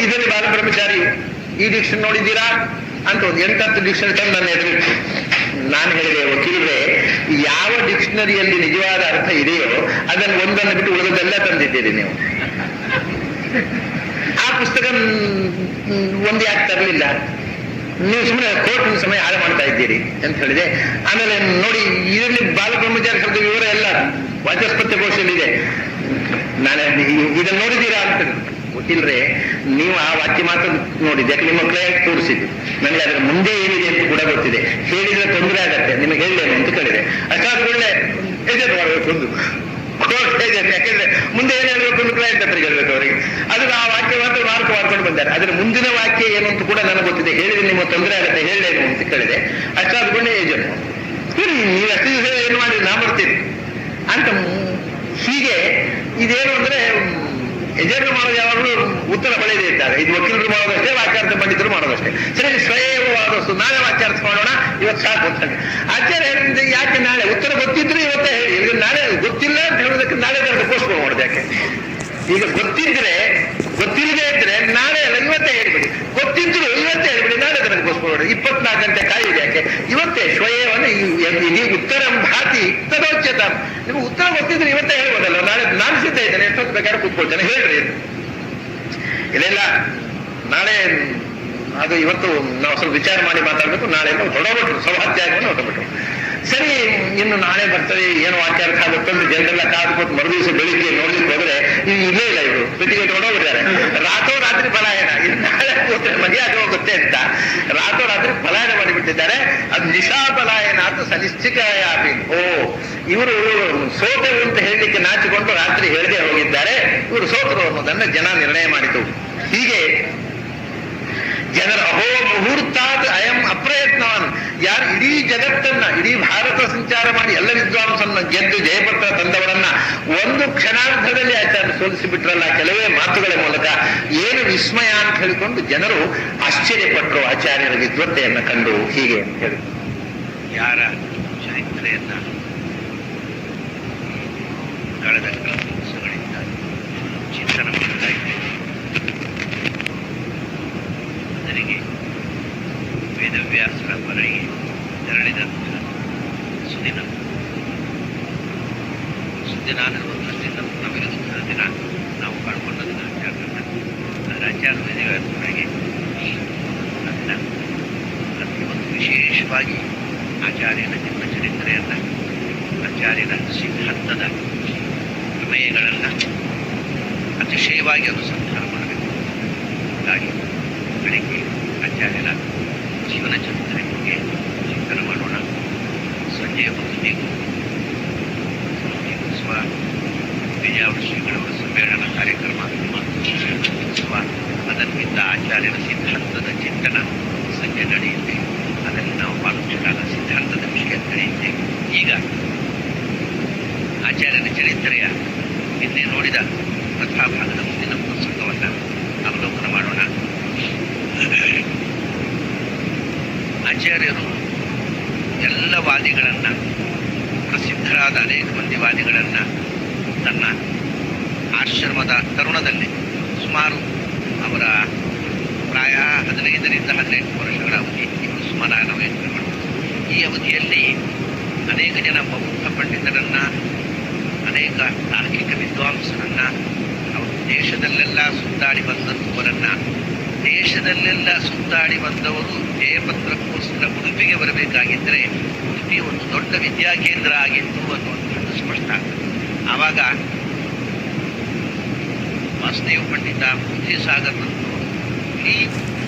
ಇದರಲ್ಲಿ ಬಾಲಬ್ರಹ್ಮಚಾರಿ ಈ ಡಿಕ್ಷನ್ ನೋಡಿದ್ದೀರಾ ಅಂತ ಒಂದು 8-10 ಡಿಕ್ಷನರಿ ತಂದು ನನ್ನ ಎದುರಿಟ್ಟು. ನಾನು ಹೇಳಿದೆ, ವಕೀಲರೇ, ಯಾವ ಡಿಕ್ಷನರಿಯಲ್ಲಿ ನಿಜವಾದ ಅರ್ಥ ಇದೆಯೋ ಅದನ್ನು ಒಂದನ್ನು ಬಿಟ್ಟು ಉಳಿದೆಲ್ಲ ತಂದಿದ್ದೀರಿ ನೀವು. ಆ ಪುಸ್ತಕ ಒಂದು ಯಾಕೆ ತರಲಿಲ್ಲ? ನೀವು ಸುಮ್ಮನೆ ಕೋರ್ಟಿನ ಸಮಯ ಹಾಳು ಮಾಡ್ತಾ ಇದ್ದೀರಿ ಅಂತ ಹೇಳಿದೆ. ಆಮೇಲೆ ನೋಡಿ, ಇದರಲ್ಲಿ ಬಾಲಬ್ರಹ್ಮಚಾರಿ ಶಬ್ದ ವಿವರ ಎಲ್ಲ ವಾಚಸ್ಪತ್ಯ ಕೋಶದಲ್ಲಿದೆ. ನಾನು ಇದನ್ನು ನೋಡಿದ್ದೀರಾ ಅಂತ. ವಕೀಲರೇ, ನೀವು ಆ ವಾಕ್ಯ ಮಾತ್ರ ನೋಡಿದ್ದೆ, ಯಾಕೆ ನಿಮ್ಮ ಕ್ಲೈಂಟ್ ತೋರಿಸಿದ್ದು. ನನಗೆ ಅದರ ಮುಂದೆ ಏನಿದೆ ಅಂತ ಕೂಡ ಗೊತ್ತಿದೆ. ಹೇಳಿದ್ರೆ ತೊಂದರೆ ಆಗತ್ತೆ, ನಿಮಗೆ ಹೇಳೇನು ಅಂತ ಕೇಳಿದೆ. ಅಷ್ಟಾದ ಒಳ್ಳೆ ಏಜೆಂಟ್ ಮಾಡಬೇಕು ಒಂದು ಕೋರ್ಟ್ ಏಜೆಂಟ್, ಯಾಕೆಂದ್ರೆ ಮುಂದೆ ಏನು ಹೇಳ್ಬೇಕು ಒಂದು ಕ್ಲೈಂಟ್ ಹತ್ರ ಹೇಳ್ಬೇಕು ಅವರಿಗೆ. ಅದನ್ನ ಆ ವಾಕ್ಯ ಮಾತ್ರ ಮಾರ್ಕ್ ಮಾಡ್ಕೊಂಡು ಬಂದಾರೆ. ಅದರ ಮುಂದಿನ ವಾಕ್ಯ ಏನು ಅಂತ ಕೂಡ ನನಗೆ ಗೊತ್ತಿದೆ. ಹೇಳಿದ್ರೆ ನಿಮಗೆ ತೊಂದರೆ ಆಗತ್ತೆ, ಹೇಳೇನು ಅಂತ ಕೇಳಿದೆ. ಅಷ್ಟಾದ ಒಳ್ಳೆ ಏಜೆಂಟ್, ನೀವು ಅಷ್ಟು ದಿವಸ ಏನು ಮಾಡಿ ನಾ ಬರ್ತೀನಿ ಅಂತ. ಹೀಗೆ ಇದೇನು ಅಂದ್ರೆ ಎಜೆಂಟ್ ಮಾಡೋದು ಯಾವಾಗಲೂ ಉತ್ತರ ಬಳೆಯದೇ ಇದ್ದಾರೆ. ಇದು ವಕೀಲರು ಮಾಡೋದಷ್ಟೇ, ವಾಕ್ಯಾರ್ಥ ಪಂಡಿತರು ಮಾಡೋದಷ್ಟೇ. ಸರಿ, ಸ್ವಯವಾದಷ್ಟು ನಾಳೆ ವಾಕ್ಯಾರ್ಥ ಮಾಡೋಣ, ಇವತ್ತು ಸಾಕು ಅಂತ. ಆಚಾರ್ಯ ಹೇಳಿದ್ರೆ ಯಾಕೆ ನಾಳೆ ಉತ್ತರ ಗೊತ್ತಿದ್ರು ಇವತ್ತೇ ಹೇಳಿ, ಈಗ ನಾಳೆ ಗೊತ್ತಿಲ್ಲ ಅಂತ ಹೇಳೋದಕ್ಕೆ ನಾಳೆ ಪೋಸ್ಟ್ಪೋನ್ ಮಾಡೋದು ಯಾಕೆ? ಈಗ ಗೊತ್ತಿಲ್ಲದೆ ಇದ್ರೆ ನಾಳೆ ಅಲ್ಲ ಇವತ್ತೇ ಹೇಳ್ಬಿಡಿ, ಗೊತ್ತಿದ್ರು ಇವತ್ತೇ ಹೇಳ್ಬಿಡಿ, ನಾಳೆ ತನಕ ಪೋಸ್ಟ್ಪೋನ್ ಮಾಡಿ. 24 ಗಂಟೆ ಕಾಯಿದೆ ಯಾಕೆ? ಇವತ್ತೇ ಸ್ವಯವನ್ನು ನೀವು ಉತ್ತರ ಭಾತಿ ತದೋಚ್ಯತ. ನಿಮ್ಗೆ ಉತ್ತರ ಗೊತ್ತಿದ್ರೆ ಇವತ್ತೇ ಹೇಳ್ಬೋದಲ್ಲ, ನಾಳೆ ನಾನು ಸಿದ್ಧ ಇದ್ದೇನೆ, ಎಷ್ಟೊತ್ತು ಬೇಕಾದ್ರೆ ಕೂತ್ಕೊಳ್ತೇನೆ, ಹೇಳ್ರಿ. ಇದೆಲ್ಲ ನಾಳೆ ಅದು ಇವತ್ತು ನಾವು ಸ್ವಲ್ಪ ವಿಚಾರ ಮಾಡಿ ಮಾತಾಡ್ಬೇಕು. ನಾಳೆ ಹೊಡಬಿಟ್ರು, ಸೌಹಾರ್ದ್ಯವನ್ನು ಹೊಡಬಿಟ್ರು. ಸರಿ, ಇನ್ನು ನಾಳೆ ಬರ್ತದೆ, ಏನು ವಾಕ್ಯಾರ್ಥ ಆಗುತ್ತೆ ಅಂತ ಜನರೆಲ್ಲ ಕಾದ್ಕೊಟ್ಟು ಮರುದಿವಸ ಬೆಳಿಗ್ಗೆ ನೋಡ್ಲಿಕ್ಕೆ ಹೋದ್ರೆ ಇಲ್ಲೇ ಇಲ್ಲ, ಇವರು ಪ್ರತಿಗೆ ಹೊಡೋಗಿದ್ದಾರೆ. ರಾತ್ರಿ ಪಲಾಯನ, ಇದು ನಾಳೆ ಕೂತ್ರೆ ಮರ್ಯಾದೆ ಹೋಗುತ್ತೆ ಅಂತ ರಾತ್ರಿ ಪಲಾಯನ ಮಾಡಿಬಿಟ್ಟಿದ್ದಾರೆ. ಅದು ನಿಶಾ ಪಲಾಯನ ಅಂತ ಸನಿಶ್ಚಿಕಾಯಾಪಿ. ಇವರು ಸೋತರು ಅಂತ ಹೇಳಲಿಕ್ಕೆ ನಾಚಿಕೊಂಡು ರಾತ್ರಿ ಹೇಳದೆ ಹೋಗಿದ್ದಾರೆ. ಇವರು ಸೋತರು ಅನ್ನೋದನ್ನ ಜನ ನಿರ್ಣಯ ಮಾಡಿತು. ಹೀಗೆ ಜನರ ಅಹೋ ಮುಹೂರ್ತಾದ ಅಯಂ ಅಪ್ರಯತ್ನವನ್, ಯಾರು ಇಡೀ ಜಗತ್ತನ್ನ, ಇಡೀ ಭಾರತ ಸಂಚಾರ ಮಾಡಿ ಎಲ್ಲ ವಿದ್ವಾಂಸನ್ನ ಗೆದ್ದು ಜಯಪತ್ರ ತಂದವರನ್ನ ಒಂದು ಕ್ಷಣಾರ್ಧದಲ್ಲಿ ಆಚಾರ್ಯ ಸೋಲಿಸಿ ಬಿಟ್ರಲ್ಲ ಕೆಲವೇ ಮಾತುಗಳ ಮೂಲಕ. ಏನು ವಿಸ್ಮಯ ಅಂತ ಹೇಳಿಕೊಂಡು ಜನರು ಆಶ್ಚರ್ಯಪಟ್ಟರು ಆಚಾರ್ಯರ ವಿದ್ವತ್ತೆಯನ್ನ ಕಂಡು. ಹೀಗೆ ಅಂತ ಹೇಳಿ ಯಾರ ಚರಿತ್ರೆಯನ್ನ ಕಳೆದ ಕೆಲವು ದಿವಸಗಳಿಂದ ಚಿಂತನೆ ಮಾಡ್ತಾ ಇದ್ದೇವೆ. ನನಗೆ ವೇದವ್ಯಾಸರ ಬರೆಗೆ ತೆರಳಿದಂಥ ಸುದಿನ ಅನ್ನುವಂಥದ್ದಿಂದ ನಮಗೆ ದುಃಖದ ದಿನ ನಾವು ಕಳ್ಕೊಂಡದ್ದು ಆಚಾರ್ಯರನ್ನ. ಆದರೆ ಆಚಾರ್ಯ ವೇದವ್ಯಾಸರಿಗೆ ಅದನ್ನ ಒಂದು ವಿಶೇಷವಾಗಿ ಆಚಾರ್ಯನ ಜನ್ಮಚರಿತ್ರೆಯನ್ನು, ಆಚಾರ್ಯನ ಸಿದ್ಧಾಂತದ ಪ್ರಮೇಯಗಳನ್ನು ಅತಿಶಯವಾಗಿ ಅನುಸಂಧಾನ ಮಾಡಬೇಕು. ಹಾಗಾಗಿ ಬೆಳಿಗ್ಗೆ ಆಚಾರ್ಯರ ಜೀವನ ಚರಿತ್ರೆ ಬಗ್ಗೆ ಚಿಂತನೆ ಮಾಡೋಣ. ಸಂಜೆಯ ಹೊತ್ತಿಗೂ ವಿಜಯಾವರ ಶ್ರೀಗಳವರ ಸಮ್ಮೇಳನ ಕಾರ್ಯಕ್ರಮ ಅದಕ್ಕಿಂತ ಆಚಾರ್ಯರ ಸಿದ್ಧಾಂತದ ಚಿಂತನ ಸಂಜೆ ನಡೆಯುತ್ತೆ. ಅದನ್ನು ನಾವು ಪಾಲುಕಾಲ ಸಿದ್ಧಾಂತದ ವಿಷಯ ನಡೆಯುತ್ತೆ. ಈಗ ಆಚಾರ್ಯನ ಚರಿತ್ರೆಯ ನಿನ್ನೆ ನೋಡಿದ ಕಥಾಭಾಗದ ಮುಂದಿನ ಪ್ರಸಂಗವನ್ನು ಅವಲೋಕನ ಮಾಡೋಣ. ಆಚಾರ್ಯರು ಎಲ್ಲ ವಾದಿಗಳನ್ನು, ಪ್ರಸಿದ್ಧರಾದ ಅನೇಕ ಮಂದಿ ವಾದಿಗಳನ್ನು ತನ್ನ ಆಶ್ರಮದ ತರುಣದಲ್ಲಿ, ಸುಮಾರು ಅವರ ಪ್ರಾಯ 15ರಿಂದ 18 ವರ್ಷಗಳ ಅವಧಿ, ಇವರು ಸುಮಾರು ನವೇಂದ್ರಗಳು. ಈ ಅವಧಿಯಲ್ಲಿ ಅನೇಕ ಜನ ಬೌದ್ಧ ಪಂಡಿತರನ್ನು, ಅನೇಕ ತಾರ್ಕಿಕ ವಿದ್ವಾಂಸರನ್ನು, ಅವರು ದೇಶದಲ್ಲೆಲ್ಲ ಸುತ್ತಾಡಿ ಬಂದವರನ್ನು, ದೇಶದಲ್ಲೆಲ್ಲ ಸುತ್ತಾಡಿ ಬಂದವರು ಜಯಪತ್ರಕ್ಕೋಸ್ಕರ ಉಡುಪಿಗೆ ಬರಬೇಕಾಗಿದ್ದರೆ ಉಡುಪಿ ಒಂದು ದೊಡ್ಡ ವಿದ್ಯಾಕೇಂದ್ರ ಆಗಿತ್ತು ಅನ್ನುವಂಥದ್ದು ಸ್ಪಷ್ಟ. ಆವಾಗ ವಾಸುದೇವ ಪಂಡಿತ, ಬುದ್ಧಿಸಾಗರನಂತವರು ಇಡೀ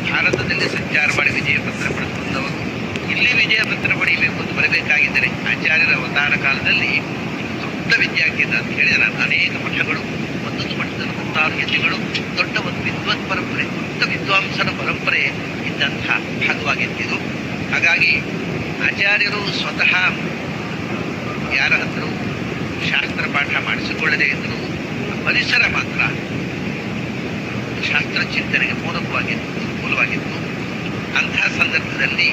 ಭಾರತದಲ್ಲಿ ಸಂಚಾರ ಮಾಡಿ ವಿಜಯಪತ್ರ ಪಡೆದುಕೊಂಡವರು ಇಲ್ಲಿ ವಿಜಯಪತ್ರ ಪಡೆಯಬೇಕು ಅಂತ ಬರಬೇಕಾಗಿದ್ದರೆ ಆಚಾರ್ಯರ ಅವತಾರ ಕಾಲದಲ್ಲಿ ದೊಡ್ಡ ವಿದ್ಯಾಕೇಂದ್ರ ಅಂತ ಹೇಳಿದ ನಾನು. ಅನೇಕ ಮಠಗಳು, ಒಂದೊಂದು ಮಠದಲ್ಲಿ 6 ಯತಿಗಳು, ದೊಡ್ಡ ಒಂದು ವಿದ್ವತ್ ಪರಂಪರೆ, ದೊಡ್ಡ ವಿದ್ವಾಂಸರ ಪರಂಪರೆ ಇದ್ದಂಥ ಭಾಗವಾಗಿತ್ತು. ಹಾಗಾಗಿ ಆಚಾರ್ಯರು ಸ್ವತಃ ಯಾರ ಹತ್ರ ಶಾಸ್ತ್ರ ಪಾಠ ಮಾಡಿಸಿಕೊಳ್ಳದೇ ಇದ್ದರೂ ಪರಿಸರ ಮಾತ್ರ ಶಾಸ್ತ್ರ ಚಿಂತನೆಗೆ ಅನುಕೂಲವಾಗಿತ್ತು. ಅಂತಹ ಸಂದರ್ಭದಲ್ಲಿ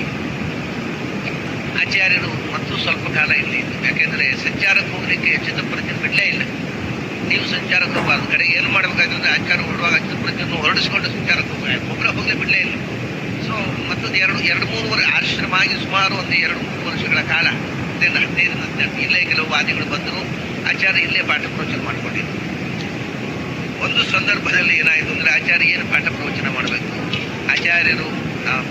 ಆಚಾರ್ಯರು ಮತ್ತು ಸ್ವಲ್ಪ ಕಾಲ ಇಲ್ಲಿ ಇತ್ತು. ಯಾಕೆಂದರೆ ಸಂಚಾರಕ್ಕೆ ಹೋಗಲಿಕ್ಕೆ ಚಿತ್ತಪ್ರಜ್ಞೆ ಬಿಡಲೇ ಇಲ್ಲ. ನೀವು ಸಂಚಾರಕ್ಕೆ ಹೋಗಬಾರ್ದು, ಕಡೆಗೆ ಏನು ಮಾಡಬೇಕಾದ್ರೆ ಆಚಾರ ಹೊರಡುವಾಗ ಚಿತ್ತಪ್ರಜ್ಞೆಯನ್ನು ಹೊರಡಿಸ್ಕೊಂಡು ಸಂಚಾರಕ್ಕೆ ಒಬ್ಬರ ಹೋಗಲೇ ಬಿಡಲೇ ಇಲ್ಲ. ಸೊ ಮತ್ತೊಂದು 2-3 ಆಶ್ರಮ ಆಗಿ ಸುಮಾರು ಒಂದು 2-3 ವರ್ಷಗಳ ಕಾಲ 15 ಇಲ್ಲೇ ಕೆಲವು ವಾದಿಗಳು ಬಂದರು. ಆಚಾರ್ಯ ಇಲ್ಲೇ ಪಾಠ ಪ್ರವಚನ ಮಾಡಿಕೊಂಡಿದ್ರು. ಒಂದು ಸಂದರ್ಭದಲ್ಲಿ ಏನಾಯಿತು ಅಂದರೆ ಆಚಾರ್ಯ ಏನು ಪಾಠ ಪ್ರವಚನ ಮಾಡಬೇಕು, ಆಚಾರ್ಯರು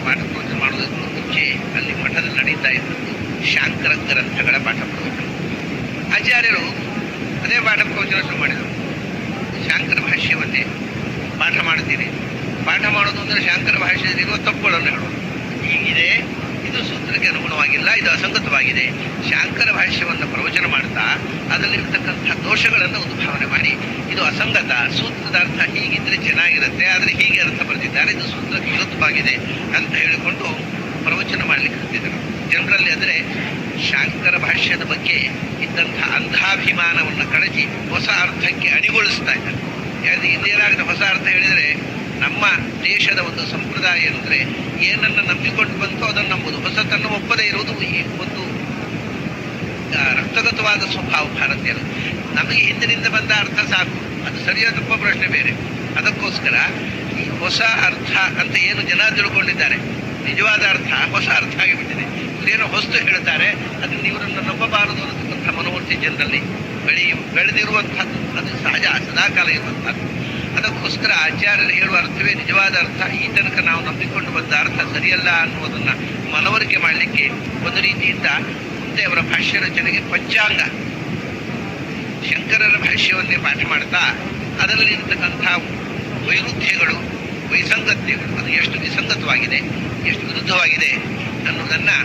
ಪಾಠ ಪ್ರವಚನ ಮಾಡೋದಕ್ಕೆ ಮುಂಚೆ ಅಲ್ಲಿ ಮಠದಲ್ಲಿ ನಡೀತಾ ಇದ್ದದ್ದು ಶಾಂಕರ ಗ್ರಂಥಗಳ ಪಾಠ ಪ್ರವಚನ. ಆಚಾರ್ಯರು ಅದೇ ಪಾಠ ಪ್ರವಚನ ಶುರು ಮಾಡಿದರು. ಶಾಂಕರ ಭಾಷ್ಯವನ್ನೇ ಪಾಠ ಮಾಡ್ತೀನಿ. ಪಾಠ ಮಾಡೋದು ಅಂದರೆ ಶಾಂಕರ ಭಾಷ್ಯದಲ್ಲಿರುವ ತಪ್ಪುಗಳನ್ನು ಹೇಳೋದು. ಹೀಗಿದೆ, ಇದು ಸೂತ್ರಕ್ಕೆ ಅನುಗುಣವಾಗಿಲ್ಲ, ಇದು ಅಸಂಗತವಾಗಿದೆ. ಶಾಂಕರ ಭಾಷ್ಯವನ್ನು ಪ್ರವಚನ ಮಾಡ್ತಾ ಅದರಲ್ಲಿರ್ತಕ್ಕಂಥ ದೋಷಗಳನ್ನು ಉದ್ಭಾವನೆ ಮಾಡಿ ಇದು ಅಸಂಗತ, ಸೂತ್ರದ ಅರ್ಥ ಹೀಗಿದ್ರೆ ಚೆನ್ನಾಗಿರುತ್ತೆ, ಆದರೆ ಹೀಗೆ ಅರ್ಥ ಬರೆದಿದ್ದಾರೆ, ಇದು ಸೂತ್ರಕ್ಕೆ ವಿರುದ್ಧವಾಗಿದೆ ಅಂತ ಹೇಳಿಕೊಂಡು ಪ್ರವಚನ ಮಾಡಲಿಕ್ಕೆ ಹತ್ತಿದ್ದರು. ಜನರಲ್ಲಿ ಅಂದರೆ ಶಾಂಕರ ಭಾಷ್ಯದ ಬಗ್ಗೆ ಇದ್ದಂಥ ಅಂಧಾಭಿಮಾನವನ್ನು ಕಳಚಿ ಹೊಸ ಅರ್ಥಕ್ಕೆ ಅಣಿಗೊಳಿಸ್ತಾ ಇದ್ದಾರೆ. ಯಾಕಂದರೆ ಇದೇನಾಗುತ್ತೆ, ಹೊಸ ಅರ್ಥ ಹೇಳಿದರೆ ನಮ್ಮ ದೇಶದ ಒಂದು ಸಂಪ್ರದಾಯ ಏನಂದರೆ ಏನನ್ನು ನಂಬಿಕೊಂಡು ಬಂತೋ ಅದನ್ನು ನಂಬುದು, ಹೊಸತನ್ನು ಒಪ್ಪದೇ ಇರುವುದು ಈ ಒಂದು ರಕ್ತಗತವಾದ ಸ್ವಭಾವ ಭಾರತೀಯರು. ನಮಗೆ ಹಿಂದಿನಿಂದ ಬಂದ ಅರ್ಥ ಸಾಕು, ಅದು ಸರಿಯಾದ ತಪ್ಪ ಪ್ರಶ್ನೆ ಬೇರೆ. ಅದಕ್ಕೋಸ್ಕರ ಈ ಹೊಸ ಅರ್ಥ ಅಂತ ಏನು ಜನ ತಿಳ್ಕೊಂಡಿದ್ದಾರೆ, ನಿಜವಾದ ಅರ್ಥ ಹೊಸ ಅರ್ಥ ಆಗಿಬಿಟ್ಟಿದೆ. ಏನೋ ಹೊಸ್ತು ಹೇಳ್ತಾರೆ, ಅದನ್ನು ಇವರನ್ನು ನಂಬಬಾರದು ಅನ್ನತಕ್ಕಂಥ ಮನೋವೃತ್ತಿ ಜನರಲ್ಲಿ ಬೆಳೆದಿರುವಂಥದ್ದು. ಅದು ಸಹಜ, ಸದಾಕಾಲ ಇರುವಂಥದ್ದು. ಅದಕ್ಕೋಸ್ಕರ ಆಚಾರ್ಯರು ಹೇಳುವ ಅರ್ಥವೇ ನಿಜವಾದ ಅರ್ಥ, ಈ ತನಕ ನಾವು ನಂಬಿಕೊಂಡು ಬಂದ ಅರ್ಥ ಸರಿಯಲ್ಲ ಅನ್ನುವುದನ್ನು ಮನವರಿಕೆ ಮಾಡಲಿಕ್ಕೆ ಒಂದು ರೀತಿಯಿಂದ ಮುಂದೆ ಅವರ ಭಾಷ್ಯ ರಚನೆಗೆ ಪಂಚಾಂಗ ಶಂಕರರ ಭಾಷ್ಯವನ್ನೇ ಪಾಠ ಮಾಡ್ತಾ ಅದರಲ್ಲಿರ್ತಕ್ಕಂಥ ವೈರುಧ್ಯಗಳು, ವೈಸಂಗತ್ಯಗಳು, ಅದು ಎಷ್ಟು ವಿಸಂಗತವಾಗಿದೆ, ಎಷ್ಟು ವಿರುದ್ಧವಾಗಿದೆ ಅನ್ನೋದನ್ನು